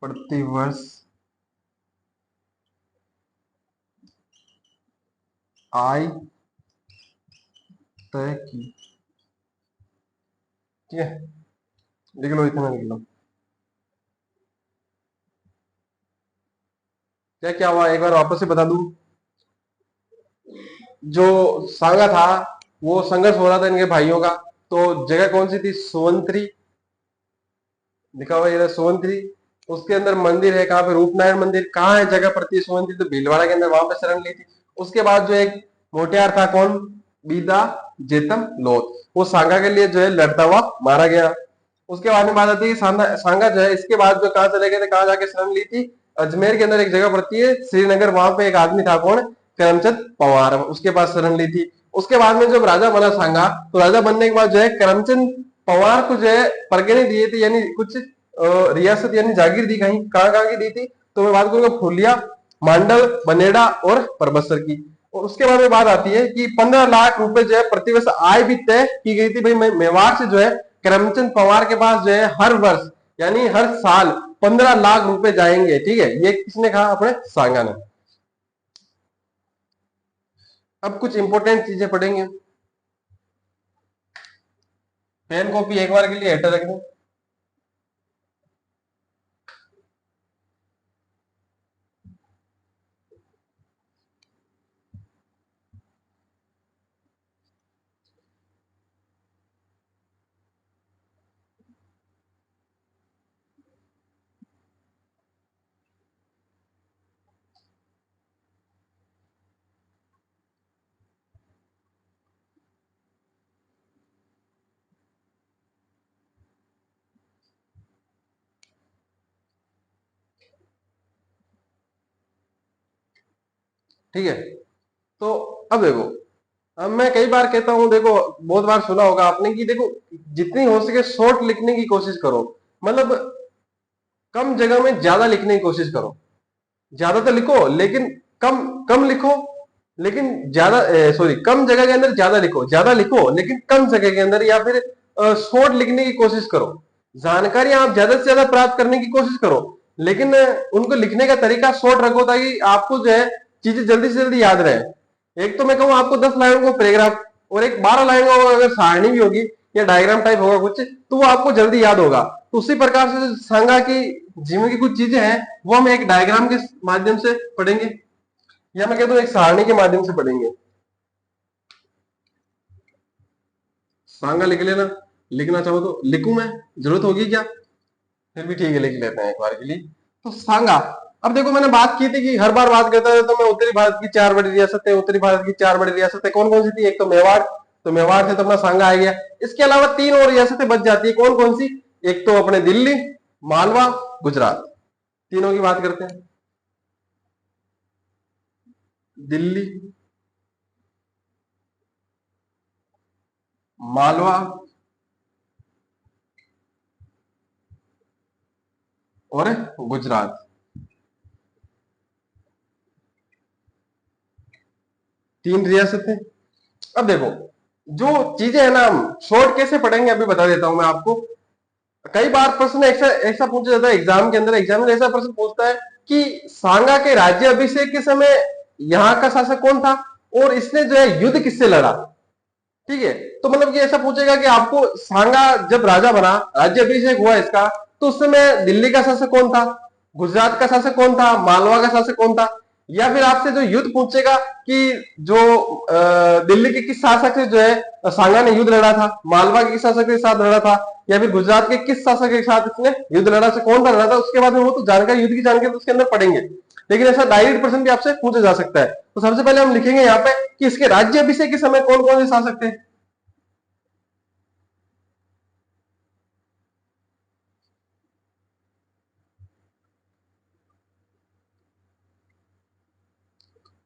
प्रति वर्ष आय तय की, ठीक है लिख लो, इतना लिख लो। क्या क्या हुआ एक बार वापस से बता दूं। जो सांगा था वो संघर्ष हो रहा था इनके भाइयों का। तो जगह कौन सी थी, सोवंतरी, लिखा हुआ ये सोवंतरी। उसके अंदर मंदिर है, कहाँ पे, रूपनारायण मंदिर। कहाँ है जगह पड़ती है सोवंतरी, तो भीलवाड़ा के अंदर, वहां पे शरण ली थी। उसके बाद जो एक मोटियार था, कौन, बीदा जेतम लोथ, वो सांगा के लिए जो है लड़ता हुआ मारा गया। उसके बाद में बात आती है सांगा जो है इसके बाद जो कहाँ चले गए थे, कहाँ जाके शरण ली थी, अजमेर के अंदर एक जगह पड़ती है श्रीनगर, वहां पे एक आदमी था, कौन, करमचंद पवार, उसके पास शरण ली थी। उसके बाद में जब राजा बना सांगा, तो राजा बनने के बाद जो है करमचंद पवार को जो है परगने दिए थे, यानी कुछ रियासत यानी जागीर दी। कहीं कहाँ की दी थी, तो मैं बात करूंगा फुलिया, मांडल, बनेड़ा और परबसर की। और उसके बाद में बात आती है कि 15 लाख रुपए जो है प्रतिवर्ष आय भी तय की गई थी। भाई मेवाड़ से जो है करमचंद पवार के पास जो है हर वर्ष यानी हर साल 15 लाख रुपए जाएंगे, ठीक है। ये किसने कहा, अपने सांगा ने। अब कुछ इंपॉर्टेंट चीजें पढ़ेंगे। पेन कॉपी एक बार के लिए हटा रख दें। ठीक है, तो अब देखो, अब मैं कई बार कहता हूं, देखो बहुत बार सुना होगा आपने कि देखो जितनी हो सके शॉर्ट लिखने की कोशिश करो। मतलब कम जगह में ज्यादा लिखने की कोशिश करो। ज्यादा तो लिखो लेकिन कम कम लिखो, लेकिन ज्यादा, सॉरी, कम जगह के अंदर ज्यादा लिखो, ज्यादा लिखो लेकिन कम जगह के अंदर, या फिर शॉर्ट लिखने की कोशिश करो। जानकारी आप ज्यादा से ज्यादा प्राप्त करने की कोशिश करो, लेकिन उनको लिखने का तरीका शॉर्ट रखो, ताकि आपको जो है चीजें जल्दी से जल्दी याद रहे। एक तो मैं कहूँ आपको 10 लाइनों को पैराग्राफ, और एक 12 लाइनों को अगर सारणी भी होगी, या डायग्राम टाइप होगा कुछ, तो वो आपको जल्दी याद होगा। तो उसी प्रकार से जो सांगा की जीवन की कुछ चीजें हैं वो हम एक डायग्राम के माध्यम से पढ़ेंगे, या मैं कहता हूं एक सारणी के माध्यम से पढ़ेंगे। सांगा लिख लेना, लिखना चाहो तो लिखूं मैं, जरूरत होगी क्या? फिर भी ठीक है, लिख लेते हैं एक बार के लिए। तो सांगा, अब देखो मैंने बात की थी कि हर बार बात करता है तो मैं उत्तरी भारत की 4 बड़ी रियासतें, उत्तरी भारत की 4 बड़ी रियासतें कौन कौन सी थी? एक तो मेवाड़, तो मेवाड़ से तो अपना सांगा आ गया। इसके अलावा 3 और रियासतें बच जाती है, कौन कौन सी? एक तो अपने दिल्ली, मालवा, गुजरात, तीनों की बात करते हैं। दिल्ली, मालवा और गुजरात, 3 रियासतें। अब देखो जो चीजें है ना, हम शॉर्ट कैसे पढ़ेंगे अभी बता देता हूं मैं आपको। कई बार प्रश्न ऐसा ऐसा पूछा जाता है एग्जाम के अंदर, एग्जाम में ऐसा प्रश्न पूछता है कि सांगा के राज्य अभिषेक के समय यहाँ का शासक कौन था और इसने जो है युद्ध किससे लड़ा। ठीक है, तो मतलब कि ऐसा पूछेगा कि आपको सांगा जब राजा बना, राज्य अभिषेक हुआ इसका, तो उस समय दिल्ली का शासक कौन था, गुजरात का शासक कौन था, मालवा का शासक कौन था। या फिर आपसे जो युद्ध पूछेगा कि जो दिल्ली के किस शासक से जो है सांगा ने युद्ध लड़ा था, मालवा के किस शासक के साथ लड़ा था, या फिर गुजरात के किस शासक के साथ इसने युद्ध लड़ा, से कौन सा लड़ा था, उसके बाद में वो तो जानकारी, युद्ध की जानकारी तो उसके अंदर पढ़ेंगे। लेकिन ऐसा डायरेक्ट प्रश्न भी आपसे पूछा जा सकता है। तो सबसे पहले हम लिखेंगे यहाँ पे कि इसके राज्य अभिषेक के समय कौन कौन से शासक थे।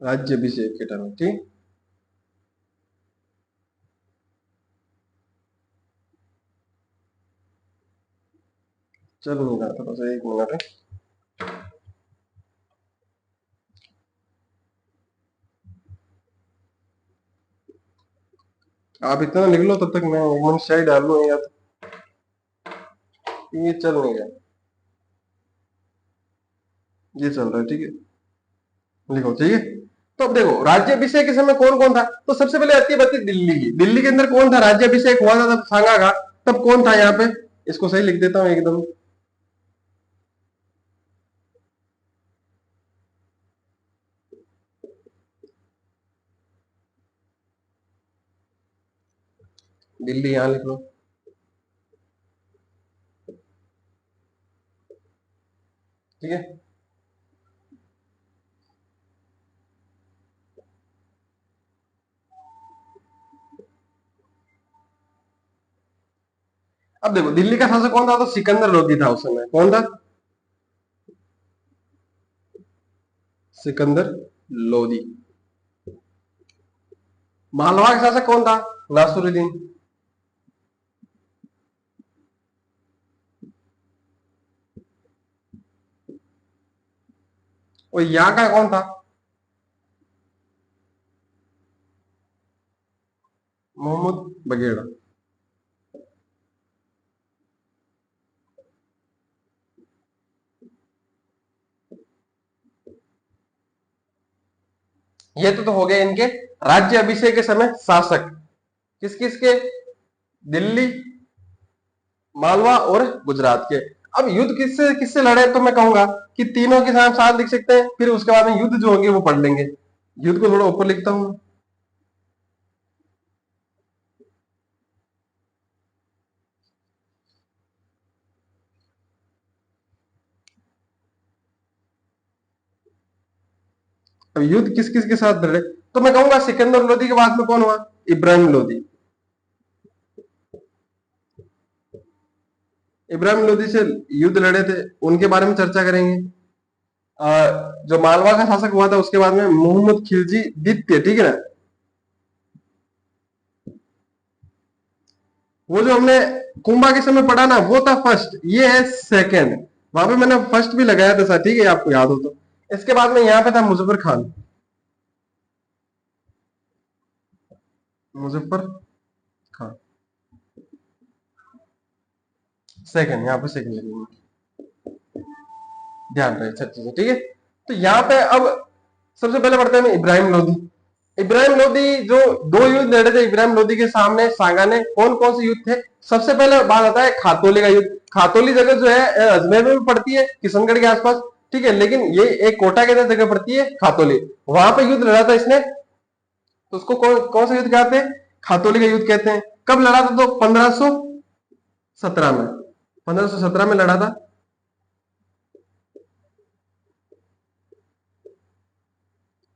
राज्यभिषेक के टाइम, ठीक। चल नहीं रहा था, बस एक मिनट है। आप इतना लिख लो तब तक मैं एक मिनट शायद डाल लूँ या तो ये चल नहीं रहा। ये चल रहा है, ठीक है, लिखो, ठीक है। तो अब देखो राज्यभिषेक के समय कौन कौन था, तो सबसे पहले आती है बात दिल्ली की। दिल्ली के अंदर कौन था, राज्यभिषेक हुआ था तब सांगा का, तब कौन था यहाँ पे? इसको सही लिख देता हूँ एकदम। दिल्ली यहाँ लिख लो, ठीक है। अब देखो दिल्ली का शासक कौन था, तो सिकंदर लोधी था उस समय। कौन था? सिकंदर लोधी। मालवा का शासक कौन था? नासुरुद्दीन। और यहाँ का कौन था? मोहम्मद बगेड़ा। ये तो हो गए इनके राज्य अभिषेक के समय शासक, किस किस के? दिल्ली, मालवा और गुजरात के। अब युद्ध किससे किससे लड़े, तो मैं कहूंगा कि तीनों के साथ साथ लिख सकते हैं, फिर उसके बाद में युद्ध जो होंगे वो पढ़ लेंगे। युद्ध को थोड़ा ऊपर लिखता हूं। अब युद्ध किस किस के साथ लड़े, तो मैं कहूंगा सिकंदर लोधी के बाद में कौन हुआ? इब्राहिम लोधी। इब्राहिम लोधी से युद्ध लड़े थे, उनके बारे में चर्चा करेंगे। जो मालवा का शासक हुआ था उसके बाद में मोहम्मद खिलजी द्वितीय, ठीक है ना। वो जो हमने कुंभा के समय पढ़ा ना, वो था फर्स्ट, ये है सेकंड। वहां पे मैंने फर्स्ट भी लगाया था सर, ठीक है, आपको याद हो तो। इसके बाद में यहाँ पे था मुजफ्फर खान। मुजफ्फर खान सेकंड, यहाँ पे सेकंड लगेंगे, ध्यान रहे, अच्छा अच्छा, ठीक है। तो यहाँ पे अब सबसे पहले पढ़ते हैं इब्राहिम लोधी। इब्राहिम लोदी जो दो युद्ध लड़े थे इब्राहिम लोदी के सामने सांगा ने, कौन कौन से युद्ध थे? सबसे पहले बात आता है खातोली का युद्ध। खातोली जगह जो है अजमेर में भी पड़ती है, किशनगढ़ के आसपास, ठीक है, लेकिन ये एक कोटा के अंदर जगह पड़ती है खातोली, वहां पे युद्ध लड़ा था इसने। तो उसको कौन सा युद्ध कहते हैं? खातोली का युद्ध कहते हैं। कब लड़ा था? तो 1517 में, 1517 में लड़ा था।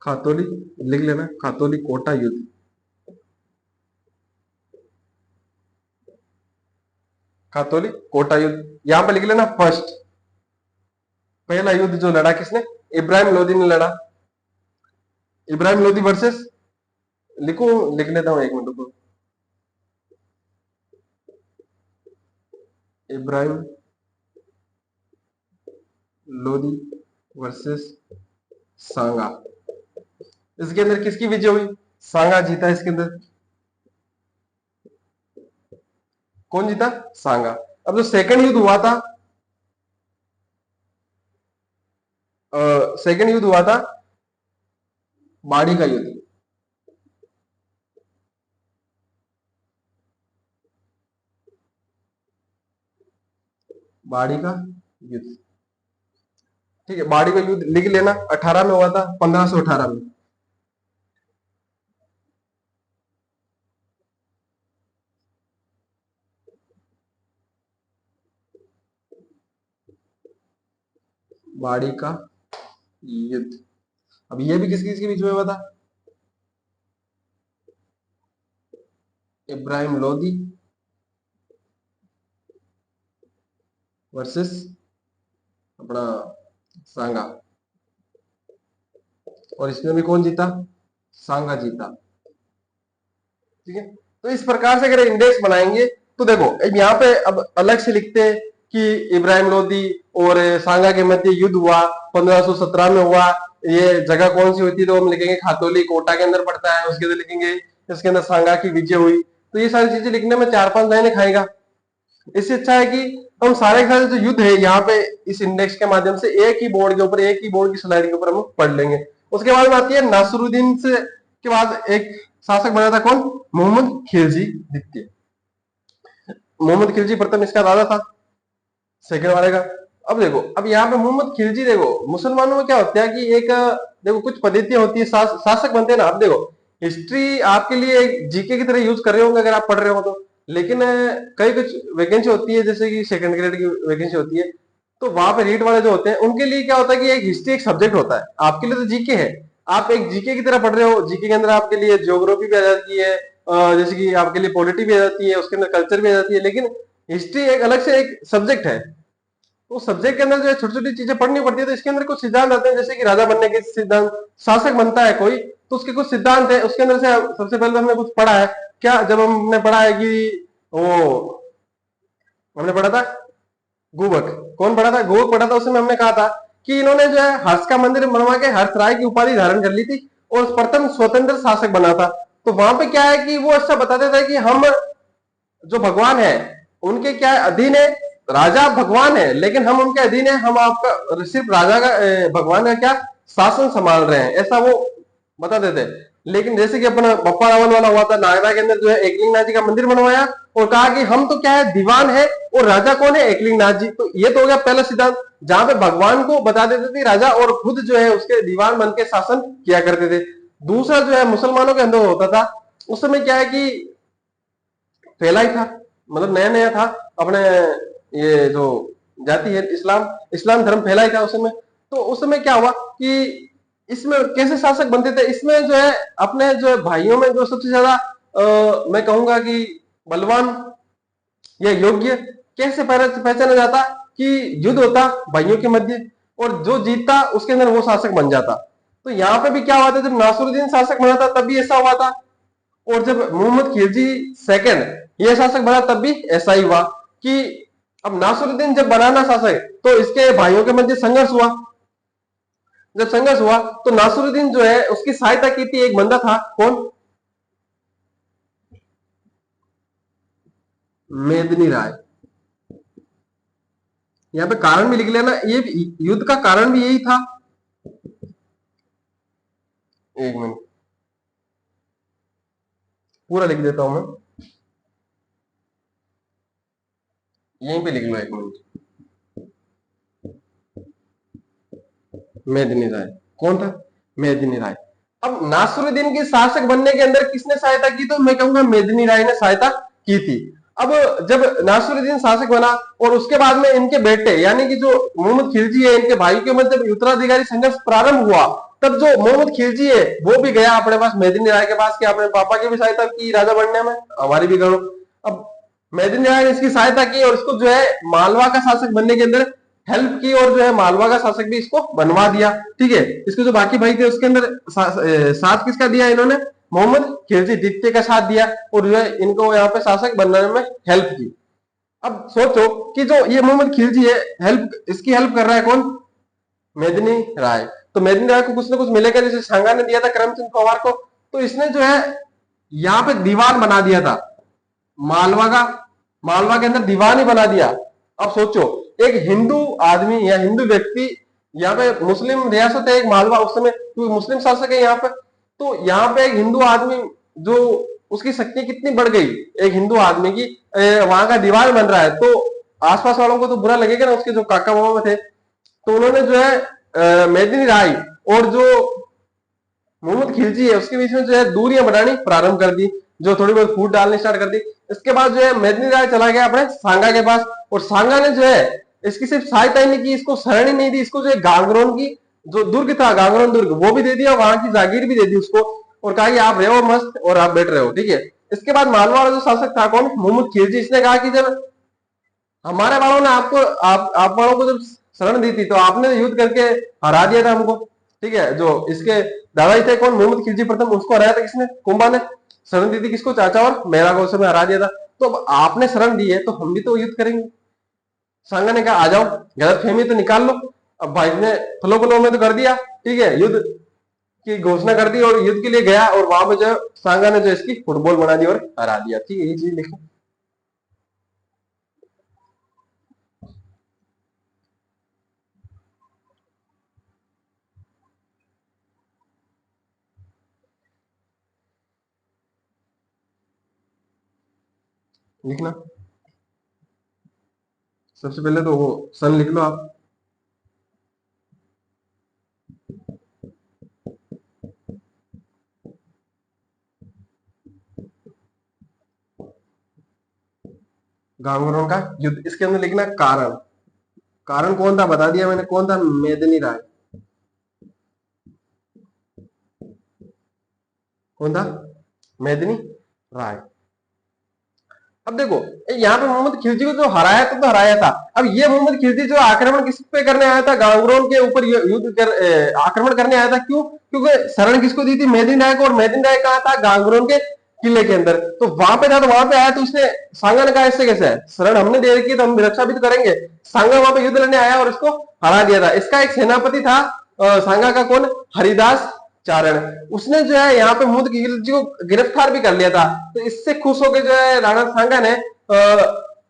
खातोली लिख लेना, खातोली कोटा युद्ध। खातोली कोटा युद्ध यहां पर लिख लेना। फर्स्ट, पहला युद्ध जो लड़ा किसने? इब्राहिम लोदी ने लड़ा। इब्राहिम लोदी वर्सेस, लिखो, लिख लेता हूं, एक मिनट रुको। इब्राहिम लोदी वर्सेस सांगा। इसके अंदर किसकी विजय हुई? सांगा जीता इसके अंदर। कौन जीता? सांगा। अब जो सेकंड युद्ध हुआ था, सेकंड युद्ध हुआ था बाड़ी का युद्ध। बाड़ी का युद्ध, ठीक है, बाड़ी का युद्ध लिख लेना। 18 में हुआ था, 1518 में। बाड़ी का युद्ध। अब ये भी किस किस के बीच में हुआ था? इब्राहिम लोदी वर्सेस अपना सांगा। और इसमें भी कौन जीता? सांगा जीता। ठीक है, तो इस प्रकार से अगर इंडेक्स बनाएंगे तो देखो अब यहाँ पे अब अलग से लिखते हैं कि इब्राहिम लोदी और सांगा के मध्य युद्ध हुआ 1517 में हुआ। ये जगह कौन सी होती है? तो हम लिखेंगे खातोली, कोटा के अंदर पड़ता है। उसके अंदर लिखेंगे इसके अंदर सांगा की विजय हुई। तो ये सारी चीजें लिखने में 4-5 लाइनें खाएगा। इससे अच्छा है कि हम सारे के सारे जो युद्ध है यहाँ पे इस इंडेक्स के माध्यम से एक ही बोर्ड के ऊपर, एक ही बोर्ड की स्लाइड के ऊपर हम पढ़ लेंगे। उसके बाद में आती है नासरुद्दीन से के बाद एक शासक बना था, कौन? मोहम्मद खिलजी द्वितीय। मोहम्मद खिलजी प्रथम इसका राजा था, सेकंड वाले का। अब देखो, अब यहाँ पे मोहम्मद खिलजी, देखो मुसलमानों में क्या होता है कि एक देखो कुछ पद्धतियां होती है, शासक बनते हैं ना। आप देखो हिस्ट्री आपके लिए जीके की तरह यूज कर रहे होंगे अगर आप पढ़ रहे हो तो, लेकिन कई कुछ वैकेंसी होती है जैसे कि सेकंड ग्रेड की वैकेंसी होती है, तो वहां पे रीट वाले जो होते हैं उनके लिए क्या होता है कि एक हिस्ट्री एक सब्जेक्ट होता है। आपके लिए तो जीके है, आप एक जीके की तरह पढ़ रहे हो। जीके के अंदर आपके लिए ज्योग्राफी भी आ जाती है, जैसे कि आपके लिए पॉलिटी भी आ जाती है, उसके अंदर कल्चर भी आ जाती है, लेकिन हिस्ट्री एक अलग से एक सब्जेक्ट है। तो सब्जेक्ट के अंदर जो है छोटी छोटी चीजें पढ़नी पड़ती है। तो इसके अंदर कुछ सिद्धांत आते हैं, जैसे कि राजा बनने के सिद्धांत, शासक बनता है कोई तो उसके कुछ सिद्धांत है। उसके अंदर से सबसे पहले हमने कुछ पढ़ा है क्या? जब हमने पढ़ा है कि वो हमने पढ़ा था गुबक। कौन पढ़ा था? गुबक पढ़ा था। उसमें हमने कहा था कि इन्होंने जो है हर्ष का मंदिर बनवा के हर्ष राय की उपाधि धारण कर ली थी और प्रथम स्वतंत्र शासक बना था। तो वहां पे क्या है कि वो ऐसा बताते थे कि हम जो भगवान है उनके क्या है? अधीन है। राजा भगवान है लेकिन हम उनके अधीन है। हम आपका सिर्फ राजा का भगवान का क्या शासन संभाल रहे हैं, ऐसा वो बताते थे। लेकिन जैसे कि अपना बप्पा रावल वाला हुआ था, नागदा के अंदर जो है एकलिंगनाथ जी का मंदिर बनवाया और कहा कि हम तो क्या है दीवान है और राजा कौन है? एकलिंगनाथ जी। तो ये तो हो गया पहला सिद्धांत, जहां पे भगवान को बता देते थे राजा और खुद जो है उसके दीवान बन के शासन किया करते थे। दूसरा जो है मुसलमानों के अंदर होता था, उस समय क्या है कि फैला ही था, मतलब नया नया था अपने ये जो जाति है इस्लाम, इस्लाम धर्म फैला ही था उस समय। तो उस समय क्या हुआ कि इसमें कैसे शासक बनते थे? इसमें जो है अपने जो है भाइयों में जो सबसे ज्यादा मैं कहूंगा कि बलवान या योग्य कैसे पहचाना जाता कि युद्ध होता भाइयों के मध्य और जो जीतता उसके अंदर वो शासक बन जाता। तो यहाँ पे भी क्या हुआ था, जब नासरुद्दीन शासक बना था तब भी ऐसा हुआ था, और जब मोहम्मद खिलजी सेकंड ये शासक बना तब भी ऐसा ही हुआ कि अब नासरुद्दीन जब बना ना शासक तो इसके भाइयों के मध्य संघर्ष हुआ। जब संघर्ष हुआ तो नासरुद्दीन जो है उसकी सहायता की थी एक बंदा था, कौन? मेदिनी राय। यहाँ पे कारण भी लिख लेना, ये युद्ध का कारण भी यही था। एक मिनट, पूरा लिख देता हूं मैं, यहीं पे लिख लो एक मिनट। मेदिनी राय कौन था? मेदिनी राय। अब नासिरुद्दीन की शासक बनने के अंदर किसने सहायता की? तो मैं कहूंगा मेदिनी राय ने सहायता की थी। अब जब नासिरुद्दीन शासक बना और उसके बाद में इनके बेटे यानी कि जो मोहम्मद खिलजी है, इनके भाई के मध्य उत्तराधिकारी संघर्ष प्रारंभ हुआ, तब जो मोहम्मद खिलजी है वो भी गया अपने पास मेदिनी राय के पास कि अपने पापा की भी सहायता की राजा बनने में, हमारी भी करो। अब मेदिनी राय ने इसकी सहायता की और इसको जो है मालवा का शासक बनने के अंदर हेल्प की और जो है मालवा का शासक भी इसको बनवा दिया। ठीक है, इसके जो बाकी भाई थे उसके अंदर साथ किसका दिया इन्होंने? मोहम्मद खिलजी द्वितीय का साथ दिया और जो है इनको यहाँ पे शासक बनने में हेल्प की। अब सोचो कि जो ये मोहम्मद खिलजी है, हेल्प इसकी हेल्प कर रहा है कौन? मेदिनी राय। तो मेदिनी राय को कुछ ना कुछ मिलेगा, जैसे सांगा ने दिया था करमचंद पवार को, तो इसने जो है यहाँ पे दीवान बना दिया था मालवा का, मालवा के अंदर दीवान ही बना दिया। अब सोचो एक हिंदू आदमी या हिंदू व्यक्ति, यहाँ पे मुस्लिम रियासत है एक मालवा उस समय, क्योंकि मुस्लिम शासक है यहाँ पे, तो यहाँ पे एक हिंदू आदमी जो उसकी शक्ति कितनी बढ़ गई एक हिंदू आदमी की, वहां का दीवान बन रहा है, तो आसपास वालों को तो बुरा लगेगा ना, उसके जो काका मामा थे, तो उन्होंने जो है मेदिनी राय और जो मोहम्मद खिलजी है उसके बीच में जो है दूरियां बनानी प्रारंभ कर दी, जो थोड़ी बहुत फूट डालनी स्टार्ट कर दी। इसके बाद जो है मेदिनी राय चला गया अपने सांगा के पास, और सांगा ने जो है इसकी सिर्फ सहायता ही नहीं की, इसको शरण ही नहीं दी, इसको जो है गांगरोन की जो दुर्ग था, गांगरोन दुर्ग, वो भी दे दिया, वहां की जागीर भी दे दी उसको, और कहा कि आप रहो मस्त और आप बैठ रहे हो। ठीक है, इसके बाद मालवा वाला जो शासक था कौन? मोहम्मद खिलजी। इसने कहा कि जब हमारे वालों ने आपको आप वालों को जब शरण दी थी तो आपने युद्ध करके हरा दिया था हमको। ठीक है, जो इसके दादाजी थे कौन? मोहम्मद खिलजी प्रथम, उसको हराया था किसने? कुंभा ने। शरण दी थी किसको? चाचा और मेरा को उस समय हरा दिया था। तो अब आपने शरण दी है तो हम भी तो युद्ध करेंगे। सांगा ने कहा आ जाओ, गलतफहमी तो निकाल लो। अब भाई ने फलो फलो में तो कर दिया, ठीक है, युद्ध की घोषणा कर दी और युद्ध के लिए गया, और वहां पे जो सांगा ने जो इसकी फुटबॉल बना दी और हरा दिया। ठीक है, ये चीज लिखो। लिखना, सबसे पहले तो वो सन लिख लो आप। गांगुरों का युद्ध, इसके अंदर लिखना कारण। कारण कौन था बता दिया मैंने, कौन था? मेदिनी राय। कौन था? मेदिनी राय। अब देखो यहाँ पे मोहम्मद खिलजी को जो हराया था तो हराया था। अब ये मोहम्मद खिलजी जो आक्रमण किस पे करने आया था? गांगरोन के ऊपर युद्ध कर आक्रमण करने आया था। क्यों? क्योंकि शरण किसको दी थी? मेदिनी राय को, और मेदिनी राय कहा था? गांगरोन के किले के अंदर। तो वहां पे था, तो वहां पे आया तो उसने सांगा ने कहा इससे कैसे है, शरण हमने दे रखी है तो हम रक्षा भी तो करेंगे। सांगा वहां पे युद्ध लड़ने आया और इसको हरा दिया था। इसका एक सेनापति था सांगा का, कौन? हरिदास चारण। उसने जो है यहाँ पे मोहम्मद खिलजी को गिरफ्तार भी कर लिया था। तो इससे खुश होकर जो है राणा सांगा ने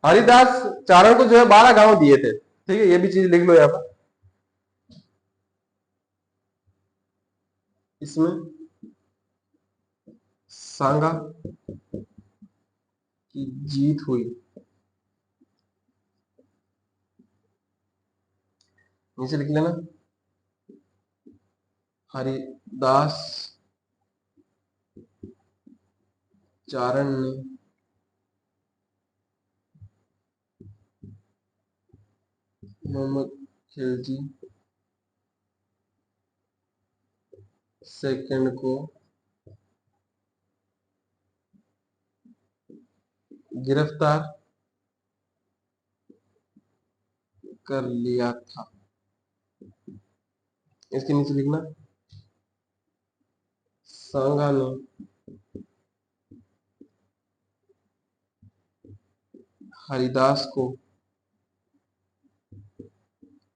हरिदास चारण को जो है 12 गांव दिए थे। ठीक है, ये भी चीज लिख लो यहाँ पर। इसमें सांगा की जीत हुई। नीचे लिख लेना, हरिदास चारण ने मोहम्मद खिलजी सेकंड को गिरफ्तार कर लिया था। इसके नीचे लिखना, सांगा ने हरिदास को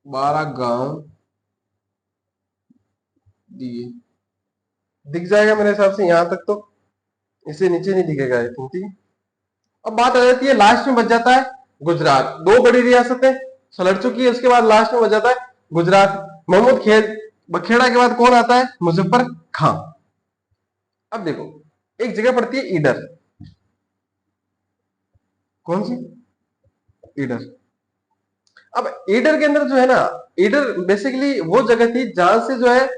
12 गांव दिए। दिख जाएगा मेरे हिसाब से यहां तक, तो इससे नीचे नहीं दिखेगा आई थिंक। ठीक है, अब बात आ जाती है लास्ट में बच जाता है गुजरात। दो बड़ी रियासतें सलट चुकी है, उसके बाद लास्ट में बच जाता है गुजरात। मोहम्मद खेल बखेड़ा के बाद कौन आता है? मुजफ्फर खां। अब देखो एक जगह पड़ती है ईडर। कौन सी? ईडर। अब ईडर के अंदर जो है ना, ईडर बेसिकली वो जगह थी जहां से जो है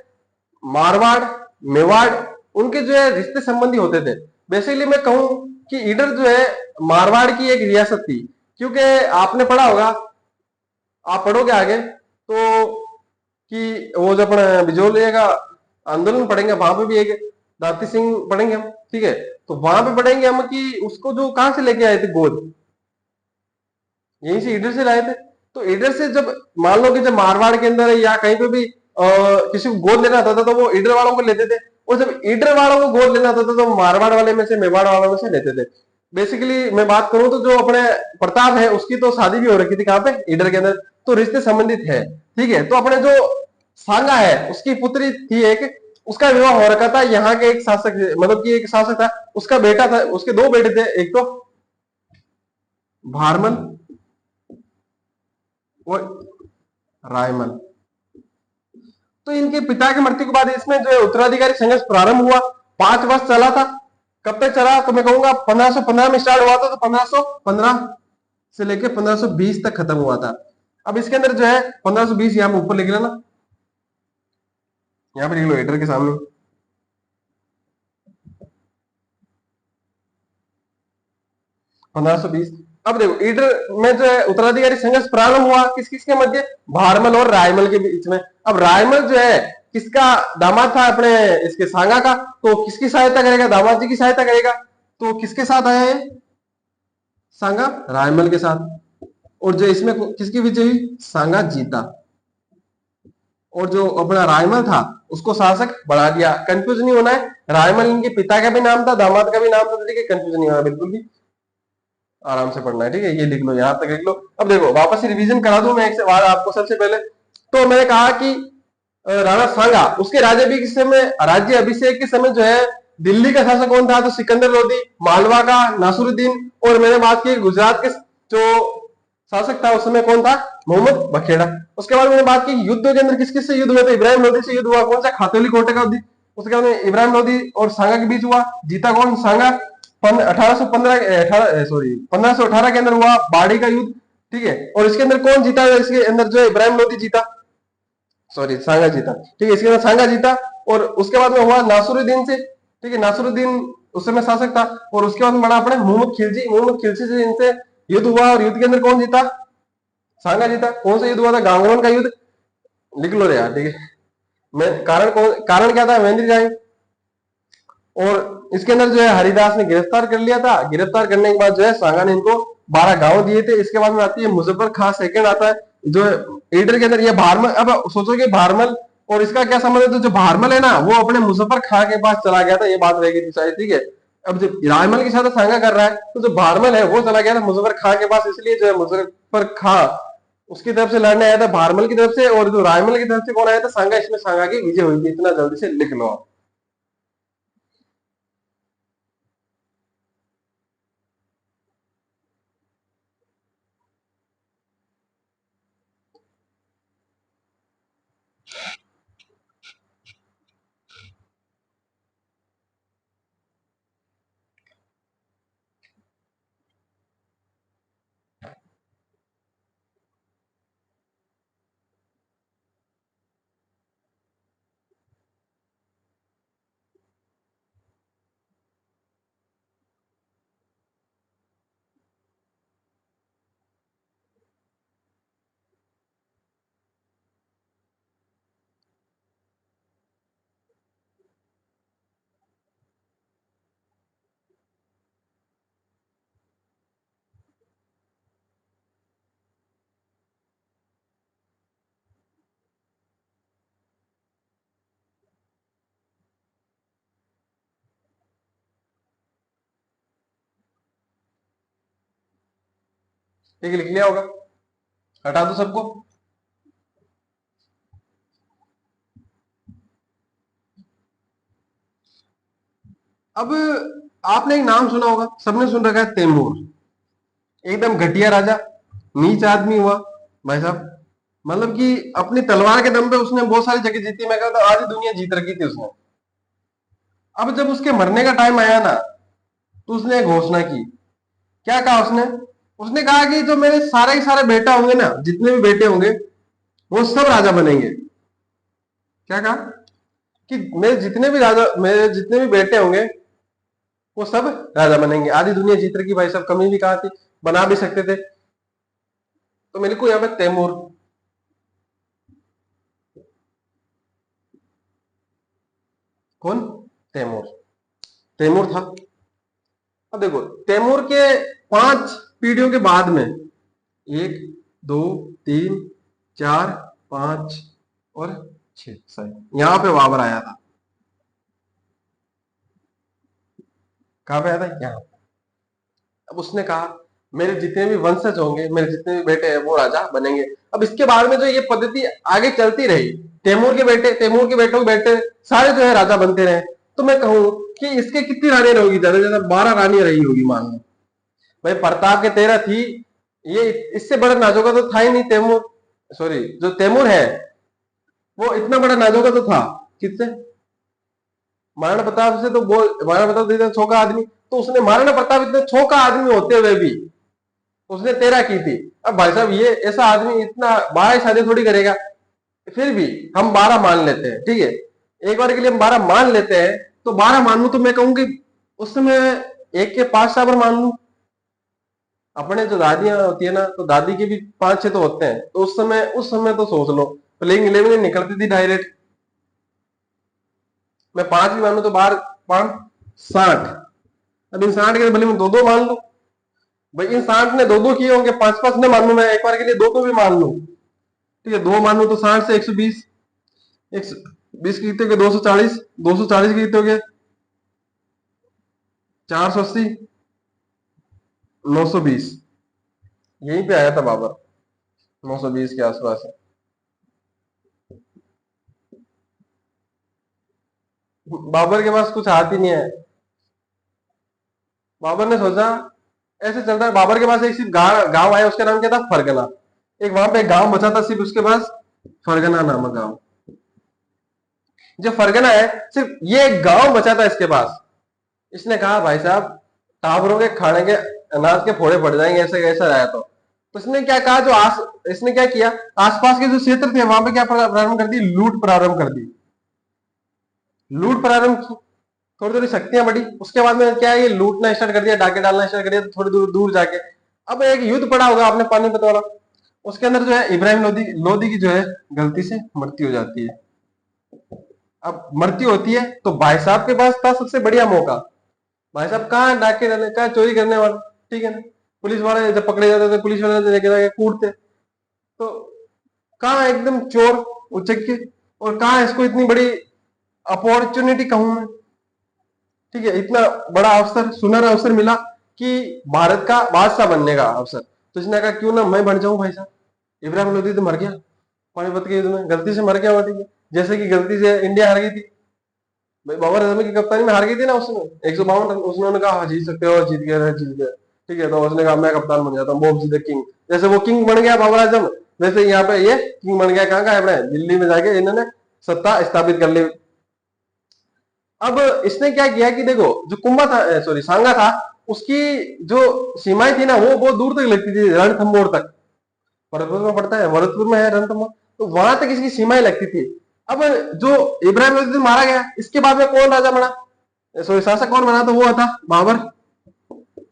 मारवाड़, मेवाड़, उनके जो है रिश्ते संबंधी होते थे। बेसिकली मैं कहूं कि ईडर जो है मारवाड़ की एक रियासत थी। क्योंकि आपने पढ़ा होगा, आप पढ़ोगे आगे तो, कि वो जो अपना बिजोलिया का आंदोलन पढ़ेंगे, वहां पे भी एक दाती सिंह पढ़ेंगे हम, ठीक है। तो वहां पे पढ़ेंगे हम कि उसको जो कहां से लेके आए थे गोद, यहीं से ईडर से लाए थे। तो ईडर से जब मान लो कि जब मारवाड़ के अंदर या कहीं पे भी किसी को गोद लेना होता था तो वो ईडर वालों को लेते थे, और जब ईडर वालों को गोद लेना होता था तो मारवाड़ वाले में से, मेवाड़ वालों में से लेते थे। बेसिकली मैं बात करूं तो जो अपने प्रताप है उसकी तो शादी भी हो रखी थी कहां पे, ईडर के अंदर, तो रिश्ते संबंधित है, ठीक है। तो अपने जो सांगा है उसकी पुत्री थी एक, उसका विवाह हो रखा था यहाँ के एक शासक, मतलब कि एक शासक था, उसका बेटा था, उसके दो बेटे थे, एक तो भारमल और रायमल। तो इनके पिता की मृत्यु के बाद इसमें जो है उत्तराधिकारी संघर्ष प्रारंभ हुआ, 5 वर्ष चला था। कब तक चला तो मैं कहूंगा 1515 में स्टार्ट हुआ था, तो 1515 से लेकर 1520 तक खत्म हुआ था। अब इसके अंदर जो है 1520 यहाँ पे ऊपर लिख लेना, यहाँ पे लिख लो एडिटर के सामने। 1520। अब देखो ईडर में जो है उत्तराधिकारी संघर्ष प्रारंभ हुआ किस किस के मध्य, भारमल और रायमल के बीच में। अब रायमल जो है किसका दामाद था, अपने इसके सांगा का, तो किसकी सहायता करेगा, दामाद जी की सहायता करेगा। तो किसके साथ आया है, सांगा रायमल के साथ। और जो इसमें किसकी विजय हुई, सांगा जीता। और जो अपना रायमल था उसको शासक बढ़ा दिया। कंफ्यूज नहीं होना है, रायमल इनके पिता का भी नाम था, दामाद का भी नाम था, तो ठीक है, कंफ्यूज नहीं होना बिल्कुल भी, आराम से पढ़ना है, ठीक है। ये लिख लो, यहां तक लिख लो। अब देखो वापस से रिवीजन करा दूं मैं एक सवाल आपको। सबसे पहले तो मैंने कहा कि राणा सांगा उसके राज्य के समय, राज्य अभिषेक के समय जो है दिल्ली का शासक कौन था, तो सिकंदर लोधी, मालवा का नासरुद्दीन, और मैंने बात की गुजरात के जो शासक था उस समय कौन था, मोहम्मद बखेड़ा। उसके बाद मैंने बात की युद्ध के अंदर किस किस से युद्ध हुए थे, इब्राहिम लोधी से युद्ध हुआ, कौन सा, खातौली कोटे का युद्ध। उसके बाद इब्राहिम लोधी और सांगा के बीच हुआ, जीता कौन, सांगा। 1815 सॉरी 1518 के अंदर हुआ बाड़ी का युद्ध, ठीक है। और इसके अंदर कौन जीता, इसके अंदर जो इब्राहिम लोधी जीता, सॉरी सांगा जीता, ठीक है, इसके अंदर सांगा जीता। और उसके बाद में हुआ नासरुद्दीन से, ठीक है, नासरुद्दीन उस समय शासक था। और उसके बाद में बड़ा अपने मोहम्मद खिलजी, मोहम्मद खिलजी से इनसे युद्ध हुआ, और युद्ध के अंदर कौन जीता, सांगा जीता। कौन सा युद्ध हुआ था, गांगड़ोन का युद्ध, लिख लो यार, ठीक है। मैं कारण कौन, कारण क्या था, महेंद्र जाए। और इसके अंदर जो है हरिदास ने गिरफ्तार कर लिया था। गिरफ्तार करने के बाद जो है सांगा ने इनको 12 गांव दिए थे। इसके बाद में आती है मुजफ्फर खां, सेकंड आता है जो ईडर के अंदर। ये भारमल, अब सोचोगे भारमल और इसका क्या संबंध है, तो जो भारमल है ना वो अपने मुजफ्फर खां के पास चला गया था, ये बात रहेगी थी शायद, ठीक है। अब जब रायमल के साथ सांगा कर रहा है, तो जो भारमल है वो चला गया था मुजफ्फर खां के पास, इसलिए जो है मुजफ्फर खां उसकी तरफ से लड़ने आया था भारमल की तरफ से, और जो रायमल की तरफ से कौन आया था, सांगा। इसमें सांगा की विजय हुई थी, इतना जल्दी से लिख लो आप। ठीक है, लिख लिया होगा, हटा दो सबको। अब आपने एक नाम सुना होगा, सबने सुन रखा है, तैमूर। एकदम घटिया राजा, नीच आदमी हुआ भाई साहब। मतलब कि अपनी तलवार के दम पे उसने बहुत सारी जगह जीती, मैं कहता हूं आधी दुनिया जीत रखी थी उसने। अब जब उसके मरने का टाइम आया ना, तो उसने एक घोषणा की। क्या कहा उसने? उसने कहा कि जो मेरे सारे के सारे बेटा होंगे ना, जितने भी बेटे होंगे, वो सब राजा बनेंगे। क्या कहा? कि मेरे जितने भी बेटे होंगे, वो सब राजा बनेंगे। आधी दुनिया जीत रही, भाई साहब, कमी भी कहा थी, बना भी सकते थे। तो मेरे को यहाँ पे तैमूर, कौन? तैमूर। तैमूर था। अब देखो, तैमूर के 5 पीढ़ियों के बाद में, 1, 2, 3, 4, 5 और 6, सही, यहाँ पे बाबर आया था। कहाँ पे आया था? यहाँ। अब उसने कहा मेरे जितने भी वंशज होंगे, मेरे जितने भी बेटे हैं, वो राजा बनेंगे। अब इसके बाद में जो ये पद्धति आगे चलती रही, तैमूर के बेटों के बेटे सारे जो है राजा बनते रहे। तो मैं कहूं कि इसके कितनी रानी रहोगी? ज्यादा से ज्यादा 12 रानी रही होगी, मान लो। भाई प्रताप के 13 थी, ये इससे बड़ा नाजोगा तो था ही नहीं तैमूर। सॉरी, जो तैमूर है, वो इतना बड़ा नाजोगा तो था किससे? महाराणा प्रताप से। तो बोल, महाराणा प्रताप इतना छोका आदमी, तो उसने, महाराणा प्रताप इतना छोका आदमी होते हुए भी उसने 13 की थी। अब भाई साहब, ये ऐसा आदमी इतना 12 शादी थोड़ी करेगा। फिर भी हम 12 मान लेते हैं, ठीक है, एक बार के लिए हम 12 मान लेते हैं। तो 12 मान लू तो मैं कहूँ कि उस समय एक के 5 टावर मान लू। अपने जो दादियां होती है ना, तो दादी के भी 5-6 तो होते हैं। तो उस समय तो सोच लो, प्लेइंग 11 निकलती थी डायरेक्ट। मैं 5 भी मानू तो 12, 5, 60। अब इन 60 के भले मैं 2-2 मान लू। भाई इन 60 ने 2-2 किए होंगे, 5-5 न मान लू, मैं एक बार के लिए 2-2 भी मान लू। ठीक है, 2 मान लू तो 60 से 120, 120 कितने हो गए? 240, 240 कितने हो गए? 480, 920। यहीं पे आया था बाबर, 920 के आसपास। बाबर के पास कुछ हाथ ही नहीं है। बाबर ने सोचा ऐसे चल रहा है। बाबर के पास एक सिर्फ गांव आया, उसका नाम क्या था? फरगना। एक वहां पे एक गांव बचा था सिर्फ उसके पास, फरगना नामक गांव। जो फरगना है, सिर्फ ये एक गांव बचा था इसके पास। इसने कहा भाई साहब, टावरों के खाने के अनाज के फोड़े पड़ जाएंगे ऐसे ऐसा रहा तो इसने क्या कहा, इसने क्या किया, आसपास के जो क्षेत्र थे वहां पे क्या प्रारंभ कर दी? लूट प्रारंभ कर दी। लूट प्रारंभ की, थोड़ी थोड़ी शक्तियां बढ़ी। उसके बाद में क्या है, ये लूटना स्टार्ट कर दिया, डाके डालना स्टार्ट कर दिया, थोड़ी दूर दूर जाके। अब एक युद्ध पड़ा होगा आपने पानीपत वाला, उसके अंदर जो है इब्राहिम लोदी लोदी की जो है गलती से मृत्यु हो जाती है। अब मृत्यु होती है तो भाई साहब के पास था सबसे बढ़िया मौका। भाई साहब कहाँ डाके डाले, कहाँ चोरी करने वाला, ठीक है ना। पुलिस वाले जब पकड़े जाते थे, पुलिस वाले लेके जाके कूटते। तो कहाँ एकदम चोर उचक के, और कहाँ इसको इतनी बड़ी अपॉर्चुनिटी कहूं मैं, ठीक है, इतना बड़ा अवसर, सुनहरा अवसर मिला कि भारत का बादशाह बनने का अवसर। तो इसने कहा क्यों ना मैं बन जाऊं भाई साहब। इब्राहिम लोदी तो मर गया पानीपत के युद्ध में, गलती से मर गया हुआ, ठीक है, जैसे कि गलती से इंडिया हार गई थी। भाई बाबर आजम की कप्तानी में हार गई थी ना उसमें 152 रन। उसने कहा हाँ जीत सकते हो, जीत गया, जीत गया, ठीक है। तो उसने कहा मैं कप्तान बन जाता हूँ, बॉब द किंग। जैसे वो किंग बन गया बाबर आजम, वैसे यहाँ पे ये किंग बन गया। कहाँ का है? अपने दिल्ली में जाके इन्होंने सत्ता स्थापित कर ली। अब इसने क्या किया कि देखो, जो कुंभा था, सॉरी सांगा था, उसकी जो सीमाएं थी ना, वो बहुत दूर तक लगती थी, रणथंभौर तक। भरतपुर में पड़ता है, भरतपुर में है रणथंभौर, तो वहां तक इसकी सीमाएं लगती थी। अब जो इब्राहिम लोदी मारा गया, इसके बाद में कौन राजा बना, सॉरी शासक कौन बना? तो वो था बाबर।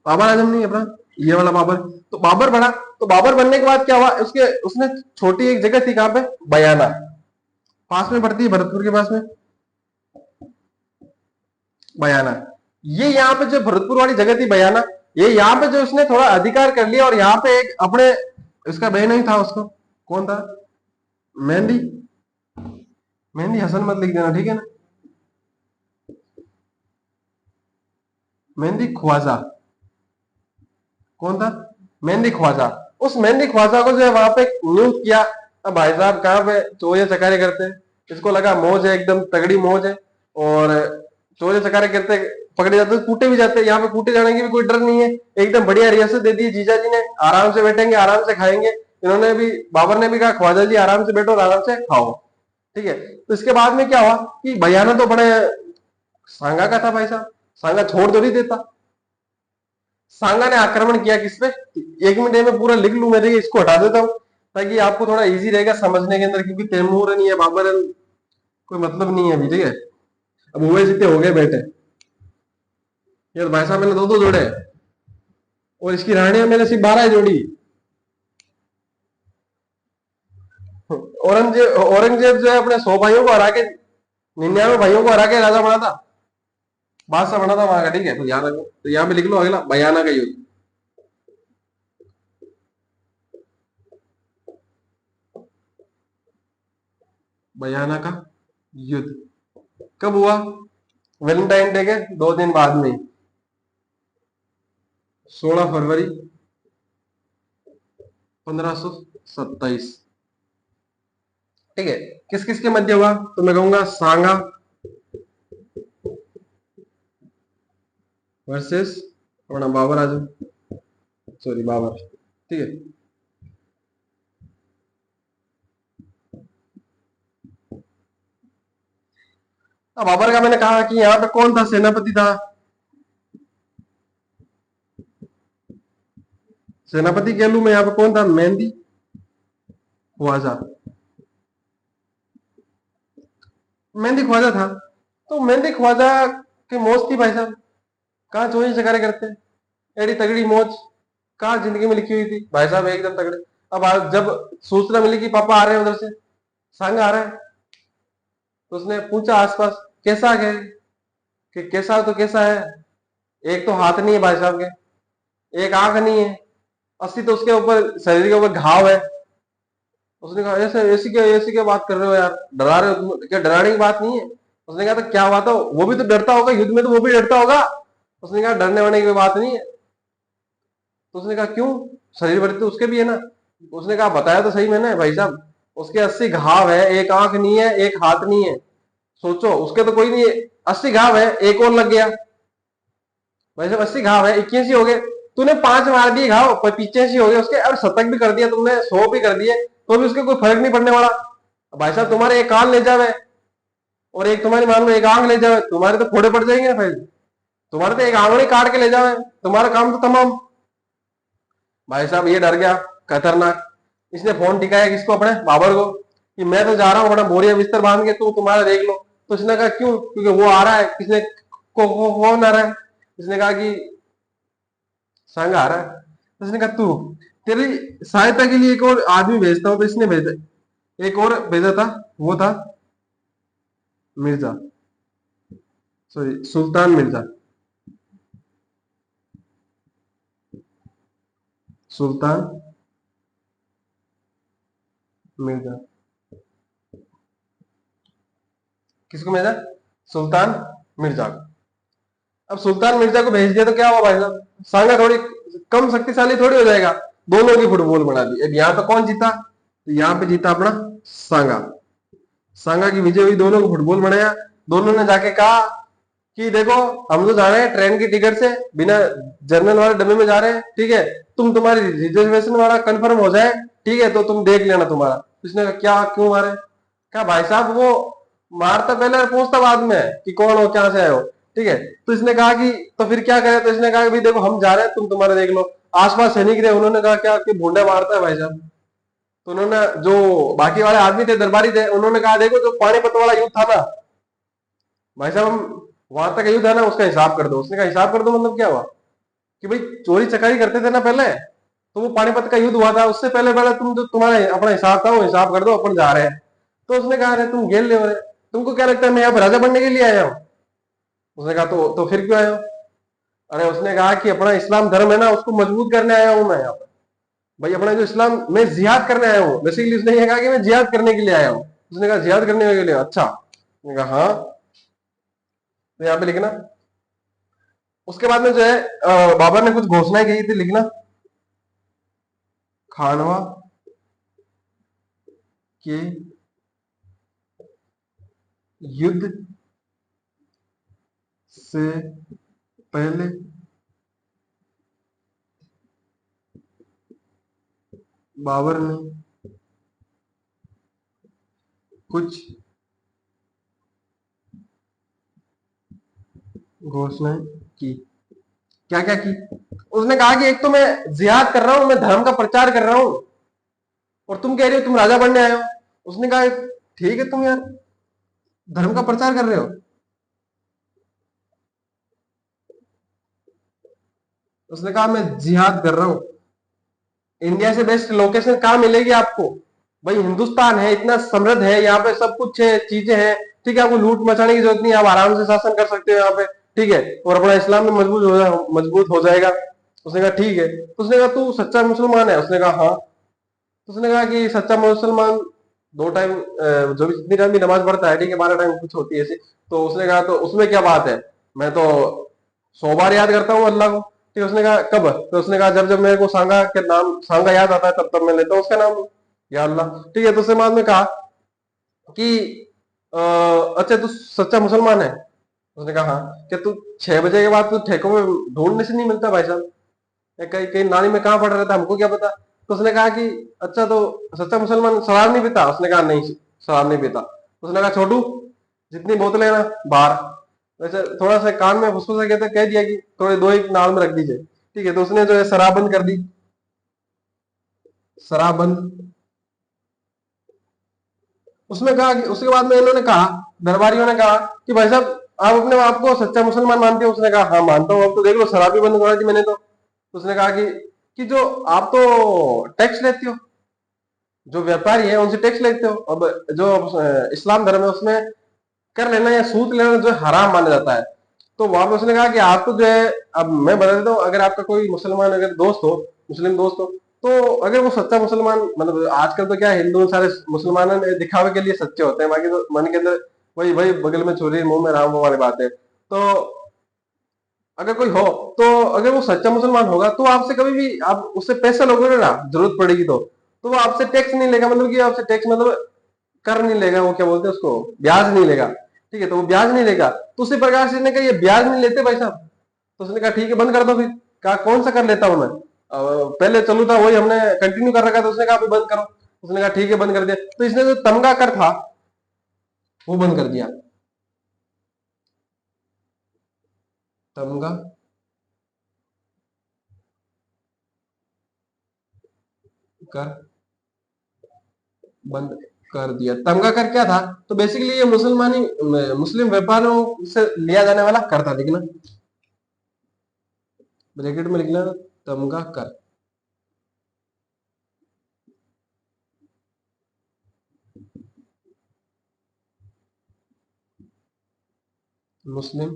बाबर आजम नहीं अपना, ये वाला बाबर। तो बाबर बना। तो बाबर बनने के बाद क्या हुआ, उसने छोटी एक जगह थी, कहां पे? बयाना, पास में पड़ती है भरतपुर के पास में, बयाना। ये यहाँ पे जो भरतपुर वाली जगह थी बयाना, ये यहाँ पे जो उसने थोड़ा अधिकार कर लिया, और यहाँ पे एक अपने, उसका बहन ही था उसको, कौन था? मेहंदी। मेहंदी हसन मत लिख देना, ठीक है ना। मेहंदी ख्वाजा, कौन था? मेहंदी ख्वाजा। उस मेहंदी ख्वाजा को जो है वहां पे नियुक्त किया। अब भाई साहब कहाँ पे चोरियां चकारे करते हैं, इसको लगा मौज है, एकदम तगड़ी मौज है, और चोरियां चकारे करते पकड़े जाते, कूटे भी जाते हैं। यहाँ पे कूटे जाने की भी कोई डर नहीं है, एकदम बढ़िया रियासत दे दी जीजा जी ने, आराम से बैठेंगे, आराम से खाएंगे। इन्होंने भी, बाबर ने भी कहा ख्वाजा जी आराम से बैठो और आराम से खाओ, ठीक है। तो इसके बाद में क्या हुआ कि बयाना तो बड़े सांगा का था भाई साहब, सांगा छोड़ तो नहीं देता। सांगा ने आक्रमण किया किस पे, 1 मिनट में पूरा लिख लूं मैं, देखिए इसको हटा देता हूं ताकि आपको थोड़ा इजी रहेगा समझने के अंदर, क्योंकि तैमूर नहीं है बाबर कोई मतलब नहीं है अभी, ठीक है। अब हुए जीते हो गए बेटे, ये तो भाई साहब मैंने 2-2 जोड़े हैं, और इसकी रानियां मैंने सिर्फ 12 जोड़ी। औरंगजेब औरंगजेब जो है अपने 100 भाइयों को हरा के, 99 भाइयों को हरा के राजा बना था, बादशाह बना था वहां का, ठीक है। तो याद रखो, तो यहाँ पे लिख लो अगला, बयाना का युद्ध। बयाना का युद्ध कब हुआ, वैलेंटाइन डे के 2 दिन बाद में, 16 फरवरी 1527, ठीक है। किस किस के मध्य हुआ, तो मैं कहूंगा सांगा वर्सेस अपना बाबर आजम, सॉरी बाबर, ठीक है। अब बाबर का मैंने कहा कि यहाँ पे कौन था सेनापति था, सेनापति कह लू मैं, यहाँ पे कौन था, मेहंदी ख्वाजा, मेहंदी ख्वाजा था। तो मेहंदी ख्वाजा की मौज थी भाई साहब, कहाँ चोरी चकारे करते, एड़ी तगड़ी मौज, कहाँ जिंदगी में लिखी हुई थी भाई साहब, एकदम तगड़े। अब जब सूचना मिली कि पापा आ रहे हैं उधर से, संग आ रहा है, तो उसने पूछा आसपास कैसा है, कि कैसा है तो कैसा है, एक तो हाथ नहीं है भाई साहब के, एक आंख नहीं है, अस्सी तो उसके ऊपर शरीर के ऊपर घाव है। उसने कहा ऐसे ऐसी क्या बात कर रहे हो यार, डरा रहे हो तुम क्या, डराने की बात नहीं है। उसने कहा तो क्या हुआ, तो वो भी तो डरता होगा युद्ध में, तो वो भी डरता होगा। उसने कहा डरने वाने की कोई बात नहीं है। तो उसने कहा क्यों, शरीर भर तो उसके भी है ना। उसने कहा बताया तो सही मैंने भाई साहब, उसके 80 घाव है, एक आंख नहीं है, एक हाथ नहीं है। सोचो उसके तो कोई नहीं है, 80 घाव है, एक और लग गया भाई साहब, 80 घाव है, 81 हो गए। तूने 5 मार दिए घाव, पर पीछे से हो गए उसके, और शतक भी कर दिया तुमने, 100 भी कर दिए, तो भी उसके कोई फर्क नहीं पड़ने वाला। भाई साहब तुम्हारे एक कान ले जावे, और एक तुम्हारी मान लो एक आंख ले जावे, तुम्हारे तो फोड़े पड़ जाएंगे फिर, तुम्हारे तो एक आंगड़ी काट के ले जावे, तुम्हारा काम तो तमाम। भाई साहब ये डर गया, खतरनाक। इसने फोन टिकाया किसको, अपने बाबर को, कि मैं तो जा रहा हूँ अपना बोरिया बिस्तर बांध के, तुम्हारा देख लो। तो उसने कहा क्यों, क्योंकि वो आ रहा है, किसने कौन आ रहा है, इसने कहा कि संग आ रहा है। तो उसने कहा तू, तेरी सहायता के लिए एक और आदमी भेजता हूँ, तो इसने भेजा, एक और भेजा था, वो था मिर्जा, सॉरी सुल्तान मिर्जा, सुल्तान मिर्जा, किसको भेजा, सुल्तान मिर्जा को। अब सुल्तान मिर्जा को भेज दिया तो क्या हुआ भाई साहब, सांगा थोड़ी कम शक्तिशाली थोड़ी हो जाएगा, दोनों की फुटबॉल बना दी। अब यहाँ पे कौन जीता, तो यहाँ पे जीता अपना सांगा, सांगा की विजय हुई, दोनों को फुटबॉल बनाया। दोनों ने जाके कहा कि देखो हम तो जा रहे हैं ट्रेन की टिकट से, बिना जनरल वाले डब्बे में जा रहे हैं, ठीक है। तुम्हारी रिजर्वेशन वाला कंफर्म हो जाए, ठीक है, तो तुम देख लेना तुम्हारा। उसने कहा क्या, क्यों मारे, क्या भाई साहब वो मारता पहले और पूछता बाद में कि कौन हो, क्या से आए हो, ठीक है। तो इसने कहा कि तो फिर क्या करे, तो इसने कहा कि भाई देखो हम जा रहे हैं, तुम तुम्हारा देख लो। आसपास सैनिक थे, उन्होंने कहा क्या कि भूडा मारता है भाई साहब। तो उन्होंने, जो बाकी वाले आदमी थे, दरबारी थे, उन्होंने कहा देखो जो पानीपत वाला युद्ध था ना भाई साहब, हम वहां तक युद्ध है ना, उसका हिसाब कर दो। उसने कहा हिसाब कर दो मतलब क्या हुआ, कि भाई चोरी चकारी करते थे ना पहले, तो वो पानीपत का युद्ध हुआ था, उससे पहले पहले तुम जो तुम्हारा अपना हिसाब था वो हिसाब कर दो, अपन जा रहे हैं। तो उसने कहा अरे तुम गेल ले हो रहे, तुमको क्या लगता है मैं यहाँ पर राजा बनने के लिए आया हूँ। उसने कहा तो फिर क्यों आया हो। अरे उसने कहा कि अपना इस्लाम धर्म है ना, उसको मजबूत करने आया हूँ मैं यहाँ पर। भाई अपना जो इस्लाम, मैं जिहाद करने आया हूँ बेसिकली। उसने ये कहा कि मैं जिहाद करने के लिए आया हूँ। उसने कहा जिहाद करने के लिए, अच्छा। उसने कहा हाँ, तो यहाँ पे लिखना। उसके बाद में जो है बाबर ने कुछ घोषणाएं की थी, लिखना, खानवा के युद्ध से पहले बाबर ने कुछ घोषणाएं की। क्या क्या की? उसने कहा कि एक तो मैं जिहाद कर रहा हूं, मैं धर्म का प्रचार कर रहा हूं, और तुम कह रहे हो तुम राजा बनने आए हो। उसने कहा ठीक है, तुम यार धर्म का प्रचार कर रहे हो। उसने कहा मैं जिहाद कर रहा हूं। इंडिया से बेस्ट लोकेशन कहाँ मिलेगी आपको? भाई हिंदुस्तान है, इतना समृद्ध है, यहाँ पे सब कुछ है, चीजें हैं, ठीक है, आपको लूट मचाने की जरूरत नहीं है, आप आराम से शासन कर सकते हो यहाँ पे, ठीक है, और अपना इस्लाम में मजबूत हो जाएगा। उसने कहा ठीक है। तो उसने कहा तू सच्चा मुसलमान है? उसने कहा हाँ। तो उसने कहा कि सच्चा मुसलमान दो टाइम जो भी जितनी टाइम भी नमाज पढ़ता है, ठीक है, 12 टाइम कुछ होती है ऐसी। तो उसने कहा तो उसमें क्या बात है, मैं तो 100 बार याद करता हूँ अल्लाह को। ठीक है, उसने कहा कब? तो उसने कहा जब जब मेरे को सांगा के नाम सांगा याद आता है, तब तब मैं लेता हूँ उसका नाम, या अल्लाह। ठीक है, तो उसने बाद में कहा कि अच्छा तू सच्चा मुसलमान है? उसने कहा हाँ। क्या तू 6 बजे के बाद तू ठेकों में ढूंढने से नहीं मिलता भाई साहब? कहीं कहीं नाली में कहाँ पड़ रहा था, हमको क्या पता। तो उसने कहा कि अच्छा तो सच्चा मुसलमान शराब नहीं पीता? उसने कहा नहीं, शराब नहीं पीता। उसने कहा छोटू जितनी बोतलें हैं ना बाहर, वैसे थोड़ा सा कान में फुसफुसा कहते कह दिया कि थोड़े दो एक नाल में रख दीजिए। ठीक है, तो उसने जो है शराब बंद कर दी, शराब बंद। उसमें कहा कि उसके बाद में इन्होंने कहा, दरबारियों ने कहा कि भाई साहब आप अपने आप को सच्चा मुसलमान मानते हो? उसने कहा हाँ मानता हूँ। अब तो देख लो शराब भी बंद करा दी मैंने तो। उसने कहा कि जो आप तो टैक्स लेते हो, जो व्यापारी है उनसे टैक्स लेते हो, अब जो इस्लाम धर्म है उसमें कर लेना या सूद लेना जो है हराम माना जाता है। तो वहां पे उसने कहा कि आप तो जो है, अब मैं बता देता हूँ, अगर आपका कोई मुसलमान अगर दोस्त हो, मुस्लिम दोस्त हो, तो अगर वो सच्चा मुसलमान, मतलब आजकल तो क्या है, हिंदू सारे मुसलमान दिखावे के लिए सच्चे होते हैं, बाकी तो मन के अंदर वही वही बगल में छुरी मुंह में राम वो वाली बात है। तो अगर कोई हो, तो अगर वो सच्चा मुसलमान होगा तो आपसे कभी भी आप उससे पैसा लोगे ना, जरूरत पड़ेगी तो वो आपसे टैक्स नहीं लेगा, मतलब कि आपसे टैक्स मतलब कर नहीं लेगा, वो क्या बोलते हैं उसको, ब्याज नहीं लेगा। ठीक है, तो वो ब्याज नहीं लेगा। तो उसी प्रकार से इसने कहा ये ब्याज नहीं लेते भाई साहब। तो उसने कहा ठीक है बंद कर दो फिर। कहा कौन सा कर लेता हूं मैं, पहले चालू था वही हमने कंटिन्यू कर रखा था। उसने कहा अभी बंद करो। उसने कहा ठीक है बंद कर दिया। तो इसने जो तमगा कर था वो बंद कर दिया, तमगा कर बंद कर दिया। तमगा कर क्या था? तो बेसिकली ये मुसलमानी मुस्लिम व्यापारियों से लिया जाने वाला कर था, लिखना ब्रैकेट में लिखना, तमगा कर। मुस्लिम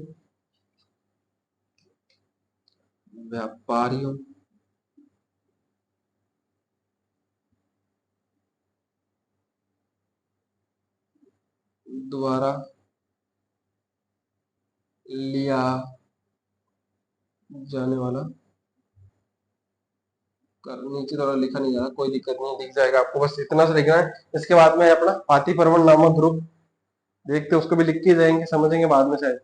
व्यापारियों द्वारा लिया जाने वाला कर। नीचे थोड़ा लिखा नहीं जा रहा, कोई दिक्कत नहीं, दिख जाएगा आपको, बस इतना से लिखना है। इसके बाद में अपना पाती पर्वन नामक ग्रुप देखते हैं, उसको भी लिख के जाएंगे, समझेंगे बाद में शायद।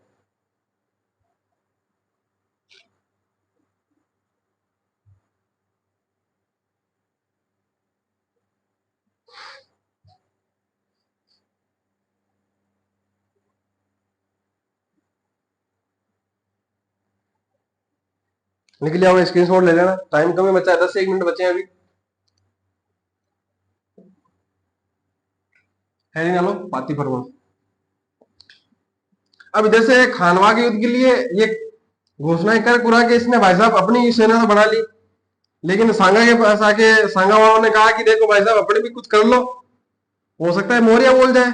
लिख लिया होगा, स्क्रीनशॉट ले लेना, टाइम कम है बचा है, 10 से 1 मिनट बचे हैं अभी। है नहीं, लो पाती पर्वन। अब इधर से खानवा के युद्ध के लिए ये घोषणाएं कर कुरा के इसने भाई साहब अपनी सेना तो बढ़ा ली, लेकिन सांगा के पास आके सांगा वालों ने कहा कि देखो भाई साहब अपने भी कुछ कर लो, हो सकता है मौर्य बोल जाए।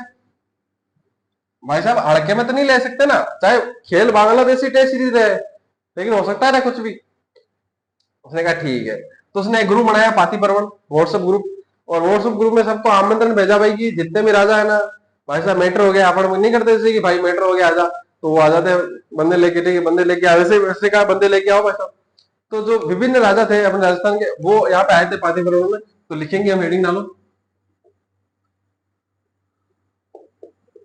भाई साहब हड़के में तो नहीं ले सकते ना, चाहे खेल बांग्लादेशी टेस्ट सीरीज है, लेकिन हो सकता है ना कुछ भी। उसने कहा ठीक है। तो उसने एक ग्रुप बनाया पाती पर्वन, व्हाट्सएप ग्रुप, और व्हाट्सएप ग्रुप में सबको आमंत्रण भेजा भाई कि जितने भी राजा है ना, भाई साहब मैटर हो गया, अपन नहीं करते जैसे कि भाई मैटर हो गया आजा, तो वो आ जाते हैं बंदे लेके, ठीक है बंदे लेके आए, वैसे वैसे कहा बंदे लेके आओ भाई साहब। तो जो विभिन्न राजा थे अपने राजस्थान के, वो यहाँ पे आए थे पाती पर्वन में। तो लिखेंगे हम, हेडिंग डालो,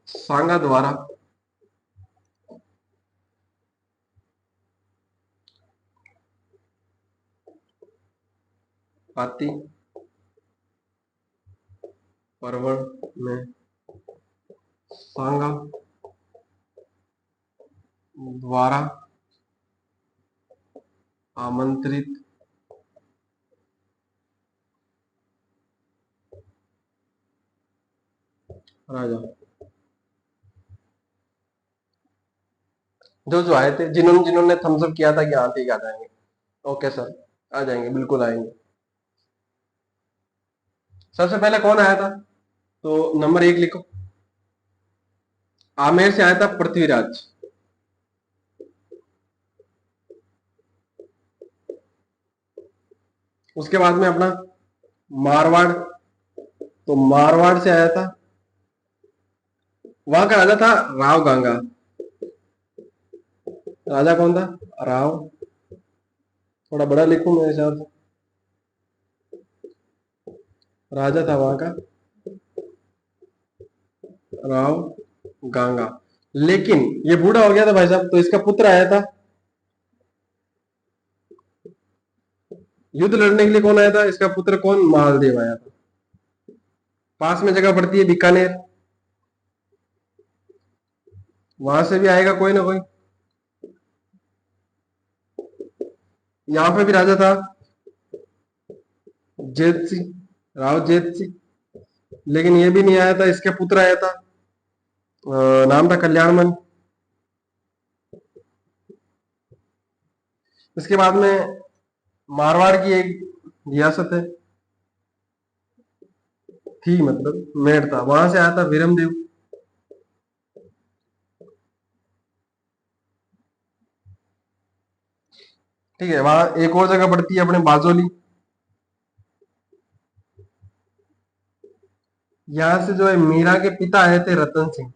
सांगा द्वारा पाती पर्वन में सांगा द्वारा आमंत्रित राजा, जो जो आए थे, जिन्होंने जिन्होंने थम्स अप किया था कि हाँ ठीक आ जाएंगे। ओके सर, आ जाएंगे, बिल्कुल आएंगे। सबसे पहले कौन आया था? तो नंबर 1 लिखो। आमेर से आया था पृथ्वीराज। उसके बाद में अपना मारवाड़, तो मारवाड़ से आया था, वहां का राजा था राव गांगा। राजा कौन था? राव, थोड़ा बड़ा लिखूं मेरे हिसाब से, राजा था वहां का राव गांगा। लेकिन ये बूढ़ा हो गया था भाई साहब, तो इसका पुत्र आया था। युद्ध लड़ने के लिए कौन आया था? इसका पुत्र कौन? महालदेव आया था। पास में जगह पड़ती है बीकानेर, वहां से भी आएगा कोई ना कोई। यहाँ पे भी राजा था जेत सिंह, राव जेत सिंह, लेकिन ये भी नहीं आया था, इसके पुत्र आया था, नाम था कल्याणमल। इसके बाद में मारवाड़ की एक रियासत है, थी मतलब मेड़ था, वहां से आया था वीरमदेव। ठीक है, वहां एक और जगह पड़ती है अपने बाजोली, यहाँ से जो है मीरा के पिता आए थे रतन सिंह।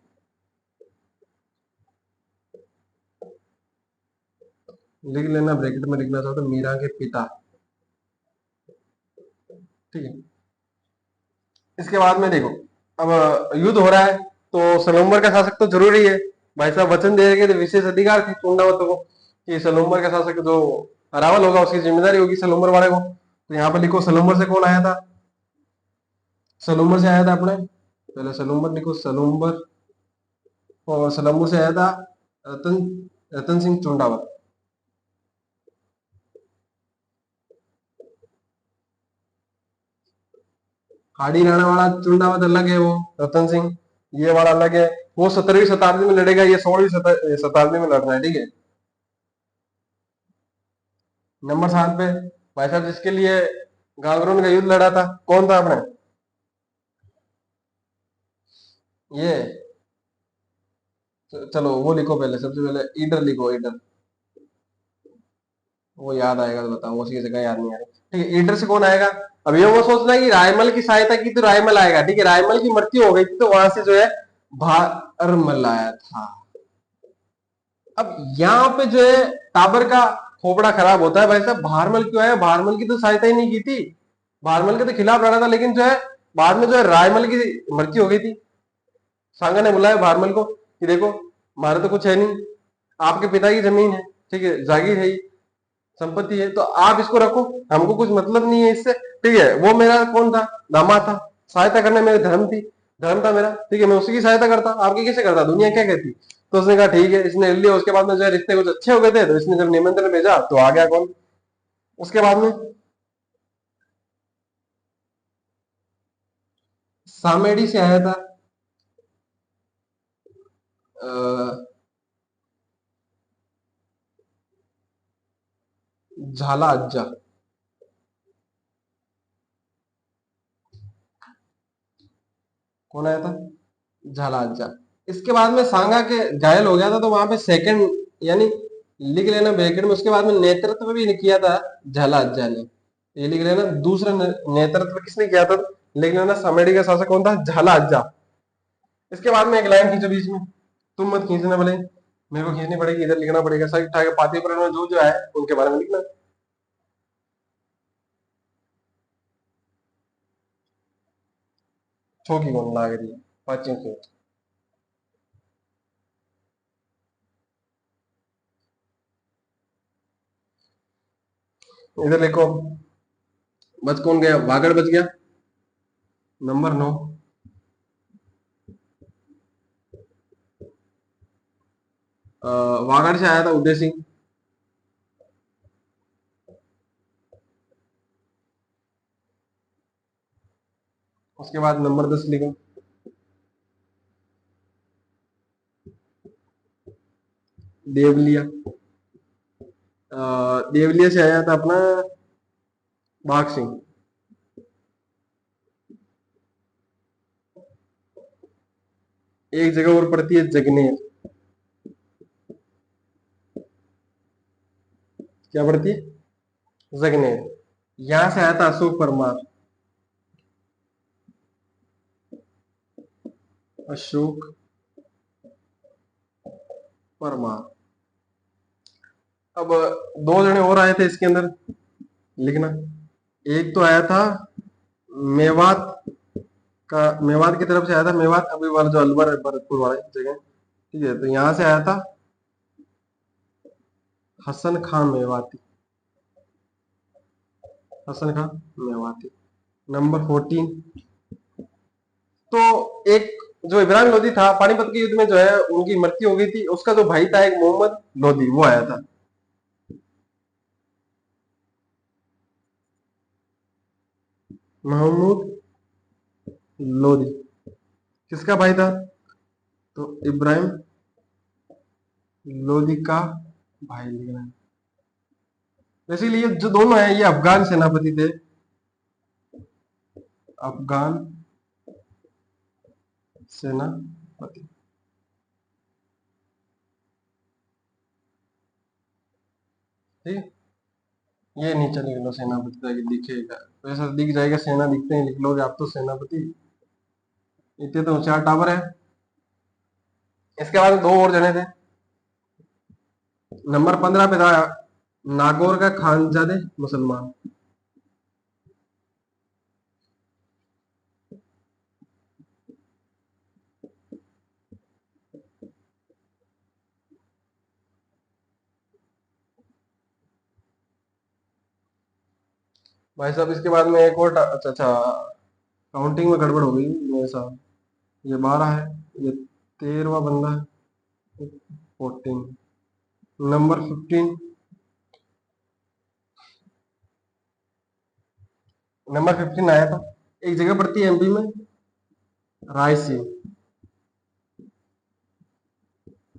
लिख लेना, ब्रैकेट में लिखना चाहो तो मीरा के पिता। ठीक है, इसके बाद में देखो, अब युद्ध हो रहा है, तो सलूम्बर का शासक तो जरूरी है। भाई साहब वचन दे रहे थे, विशेष अधिकार थे चुंडावतों को कि सलूम्बर का शासक जो अरावल होगा उसकी जिम्मेदारी होगी सलूम्बर वाले को। तो यहाँ पर लिखो सलूम्बर से कौन आया था? सलूम्बर से आया था अपने, पहले सलूम्बर लिखो, सलूम्बर, और सलूम्बर से आया था रतन रतन सिंह चुंडावत। हाड़ी राणा वाला चुंडावत अलग है, वो रतन सिंह, ये वाला अलग है। वो 17वीं शताब्दी में लड़ेगा, ये 16वीं शताब्दी में लड़ रहा है। ठीक है, नंबर 7 पे भाई साहब जिसके लिए गागरोन का युद्ध लड़ा था, कौन था अपने? ये, चलो वो लिखो पहले, सबसे पहले ईडर लिखो, ईडर। वो याद आएगा तो बताऊंगा, उसी की जगह याद नहीं आ रही। ठीक है, ईडर से कौन आएगा? अब ये वो सोचना है कि रायमल की सहायता की तो रायमल आएगा। ठीक है, रायमल की मृत्यु हो गई थी, तो वहां से जो है भारमल आया था। अब यहाँ पे जो है टाबर का खोपड़ा खराब होता है भाई साहब, भारमल क्यों आया? भारमल की तो सहायता ही नहीं की थी, भारमल के तो खिलाफ लड़ा था, लेकिन जो है बाद में जो है रायमल की मृत्यु हो गई थी। सांगा ने बुलाया भारमल को कि देखो, हमारे तो कुछ है नहीं, आपके पिता की जमीन है, ठीक है, जागीर है, संपत्ति है, तो आप इसको रखो, हमको कुछ मतलब नहीं है इससे। ठीक है, वो मेरा कौन था? दामाद था, सहायता करने मेरी धर्म थी, धर्म था मेरा। ठीक है, मैं उसी की सहायता करता, आपकी कैसे करता? दुनिया क्या कहती? तो उसने कहा ठीक है, इसने ले लिया। उसके बाद में जो है रिश्ते कुछ अच्छे हो गए थे, तो इसने जब निमंत्रण भेजा तो आ गया कौन? उसके बाद में सामेडी से आया था झाला अज्जा। कौन आया था? झाला अज्जा। इसके बाद में सांगा के घायल हो गया था, तो वहां पे सेकंड, यानी लिख लेना ब्रैकेट में, उसके बाद में नेतृत्व भी किया था झाला अज्जा ने। ये लिख लेना, दूसरा नेतृत्व किसने किया था? लिख लेना, सामेडी का शासक कौन था? झाला अज्जा। इसके बाद में एक लाइन खींचो बीच में, तुम मत खींचना भले, मेरे को खींचनी पड़ेगी, इधर लिखना पड़ेगा। सही उठा के पाती पुराण में जो जो है उनके बारे में लिखना। छोकी कौन लाग रही है? पाचियों की। इधर लिखो, बच कौन गया? वागड़ बच गया, नंबर 9। वागड़ से आया था उदय सिंह। उसके बाद नंबर 10 लिखो, देवलिया। देवलिया से आया था अपना बाघ सिंह। एक जगह और पड़ती है जगनेर, क्या पड़ती है? जगनेर। यहां से आया था अशोक परमार। अशोक परमार। अब दो जने और आए थे इसके अंदर, लिखना। एक तो आया था मेवात का, मेवात की तरफ से आया था, मेवात अभी वाला जो अलवर है, भरतपुर वाला जगह, ठीक है। तो यहां से आया था हसन खान मेवाती। हसन खान मेवाती। नंबर 14। तो एक जो इब्राहिम लोधी था, पानीपत के युद्ध में जो है उनकी मृत्यु हो गई थी, उसका जो भाई था एक मोहम्मद लोधी, वो आया था। महमूद लोधी किसका भाई था? तो इब्राहिम लोधी का भाई लिखना है। इसीलिए जो दोनों हैं ये अफगान सेनापति थे। अफगान सेनापति। ठीक है? ये नीचे लिख लो सेनापति ताकि दिखेगा, वैसा दिख जाएगा, सेना दिखते ही लिख लोगे आप तो सेनापति। इतने तो 4 टावर है। इसके बाद दो और जने थे। नंबर 15 पे था नागौर का खानजादे मुसलमान। भाई साहब इसके बाद में एक और अच्छा अच्छा, काउंटिंग में गड़बड़ हो गई मेरे साथ। ये 12 है, ये 13वां बंदा है, 14। नंबर 15। नंबर 15 आया था, एक जगह पड़ती है एमपी में, रायसेन।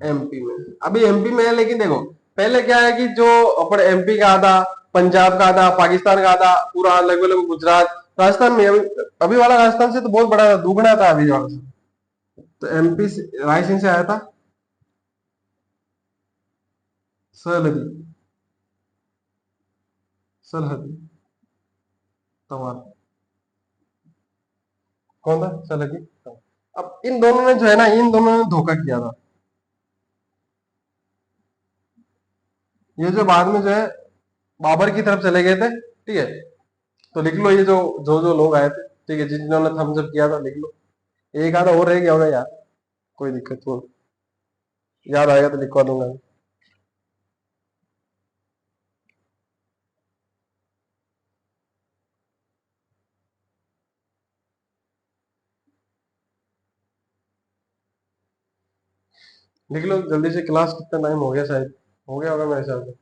एमपी में, अभी एमपी में है, लेकिन देखो पहले क्या है कि जो अपने एमपी का आधा, पंजाब का आधा, पाकिस्तान का आधा, पूरा लगभग लगभग गुजरात, राजस्थान में अभी वाला राजस्थान से तो बहुत बड़ा दुगना था अभी वाला से। तो एमपी से रायसेन से आया था सरहदी, सरहदी तवार। कौन था सरहदी तवार? अब इन दोनों ने जो है ना, इन दोनों ने धोखा किया था। ये जो बाद में जो है बाबर की तरफ चले गए थे, ठीक है। तो लिख लो ये जो जो जो लोग आए थे, ठीक है, जिन्होंने थम्स अप किया था, लिख लो। एक आधा और रह गया होगा यार, कोई दिक्कत नहीं, याद आएगा तो लिखवा दूंगा। लिख लो जल्दी से, क्लास कितना टाइम हो गया, शायद हो गया होगा मेरे हिसाब से।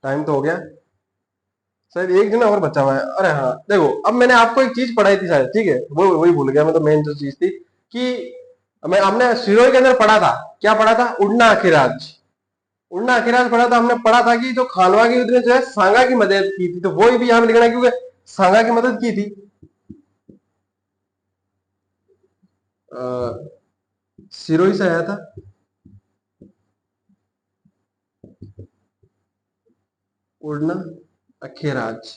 टाइम तो हो गया, शायद एक दिन और बचा हुआ है। अरे हाँ देखो, अब मैंने आपको एक चीज पढ़ाई थी शायद, ठीक है, वो वही भूल गया मैं, तो मेन जो चीज थी कि मैं हमने शिरोई के अंदर पढ़ा था, क्या पढ़ा था? उड़ना अखिराज। उड़ना अखिराज पढ़ा था, हमने पढ़ा था कि जो खानवा के युद्ध में जो है सांगा की मदद की थी, तो वो भी यहाँ लिखना है, क्योंकि सांगा की मदद की थी। सिरोही से आया था। उड़ना अखिराज।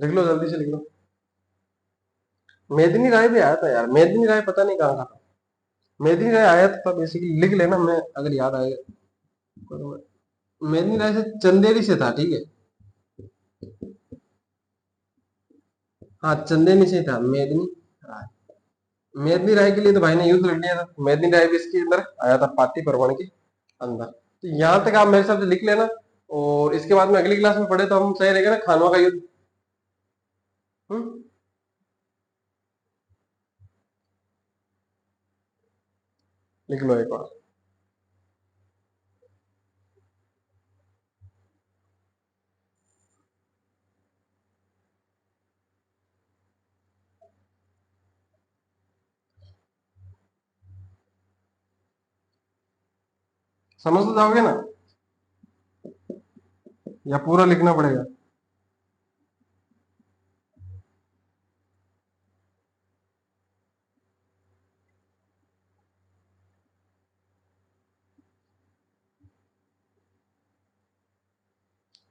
लिख लो जल्दी से लिख लो। मेदिनी राय भी आया था यार, मेदिनी राय पता नहीं कहाँ था। मेदिनी राय आया था बेसिकली, लिख लेना, मैं अगर याद आएगा तो। मेदिनी राय से चंदेरी से था, ठीक है। हाँ चंदेरी से था मेदिनी राय। मेदिनी राय के लिए तो भाई ने युद्ध लड़ लिया था, मेदिनी राय भी इसके अंदर आया था, पाटी परवण के अंदर। तो यहाँ तक आप मेरे हिसाब से लिख लेना। और इसके बाद में अगली क्लास में पढ़े तो हम सही रहेगा ना, खानवा का युद्ध। हम्म, लिख लो एक बार। समझ तो जाओगे ना, या पूरा लिखना पड़ेगा?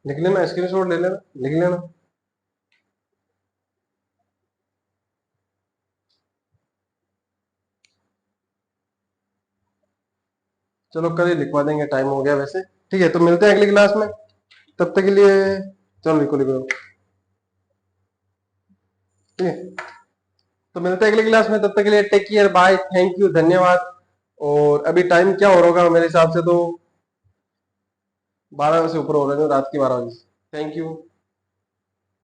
लिख लेना, स्क्रीनशॉट ले लेना, लिख लेना। चलो कल ही लिखवा देंगे, टाइम हो गया वैसे। ठीक है, तो मिलते हैं अगली क्लास में, तब तक के लिए। चलो लिखो लिखो। ठीक है, तो मिलते हैं अगली क्लास में, तब तक के लिए take care, bye, thank you, धन्यवाद। और अभी टाइम क्या हो रहा होगा मेरे हिसाब से तो 12 से ऊपर हो रहे हैं, रात के 12 बजे। Thank you.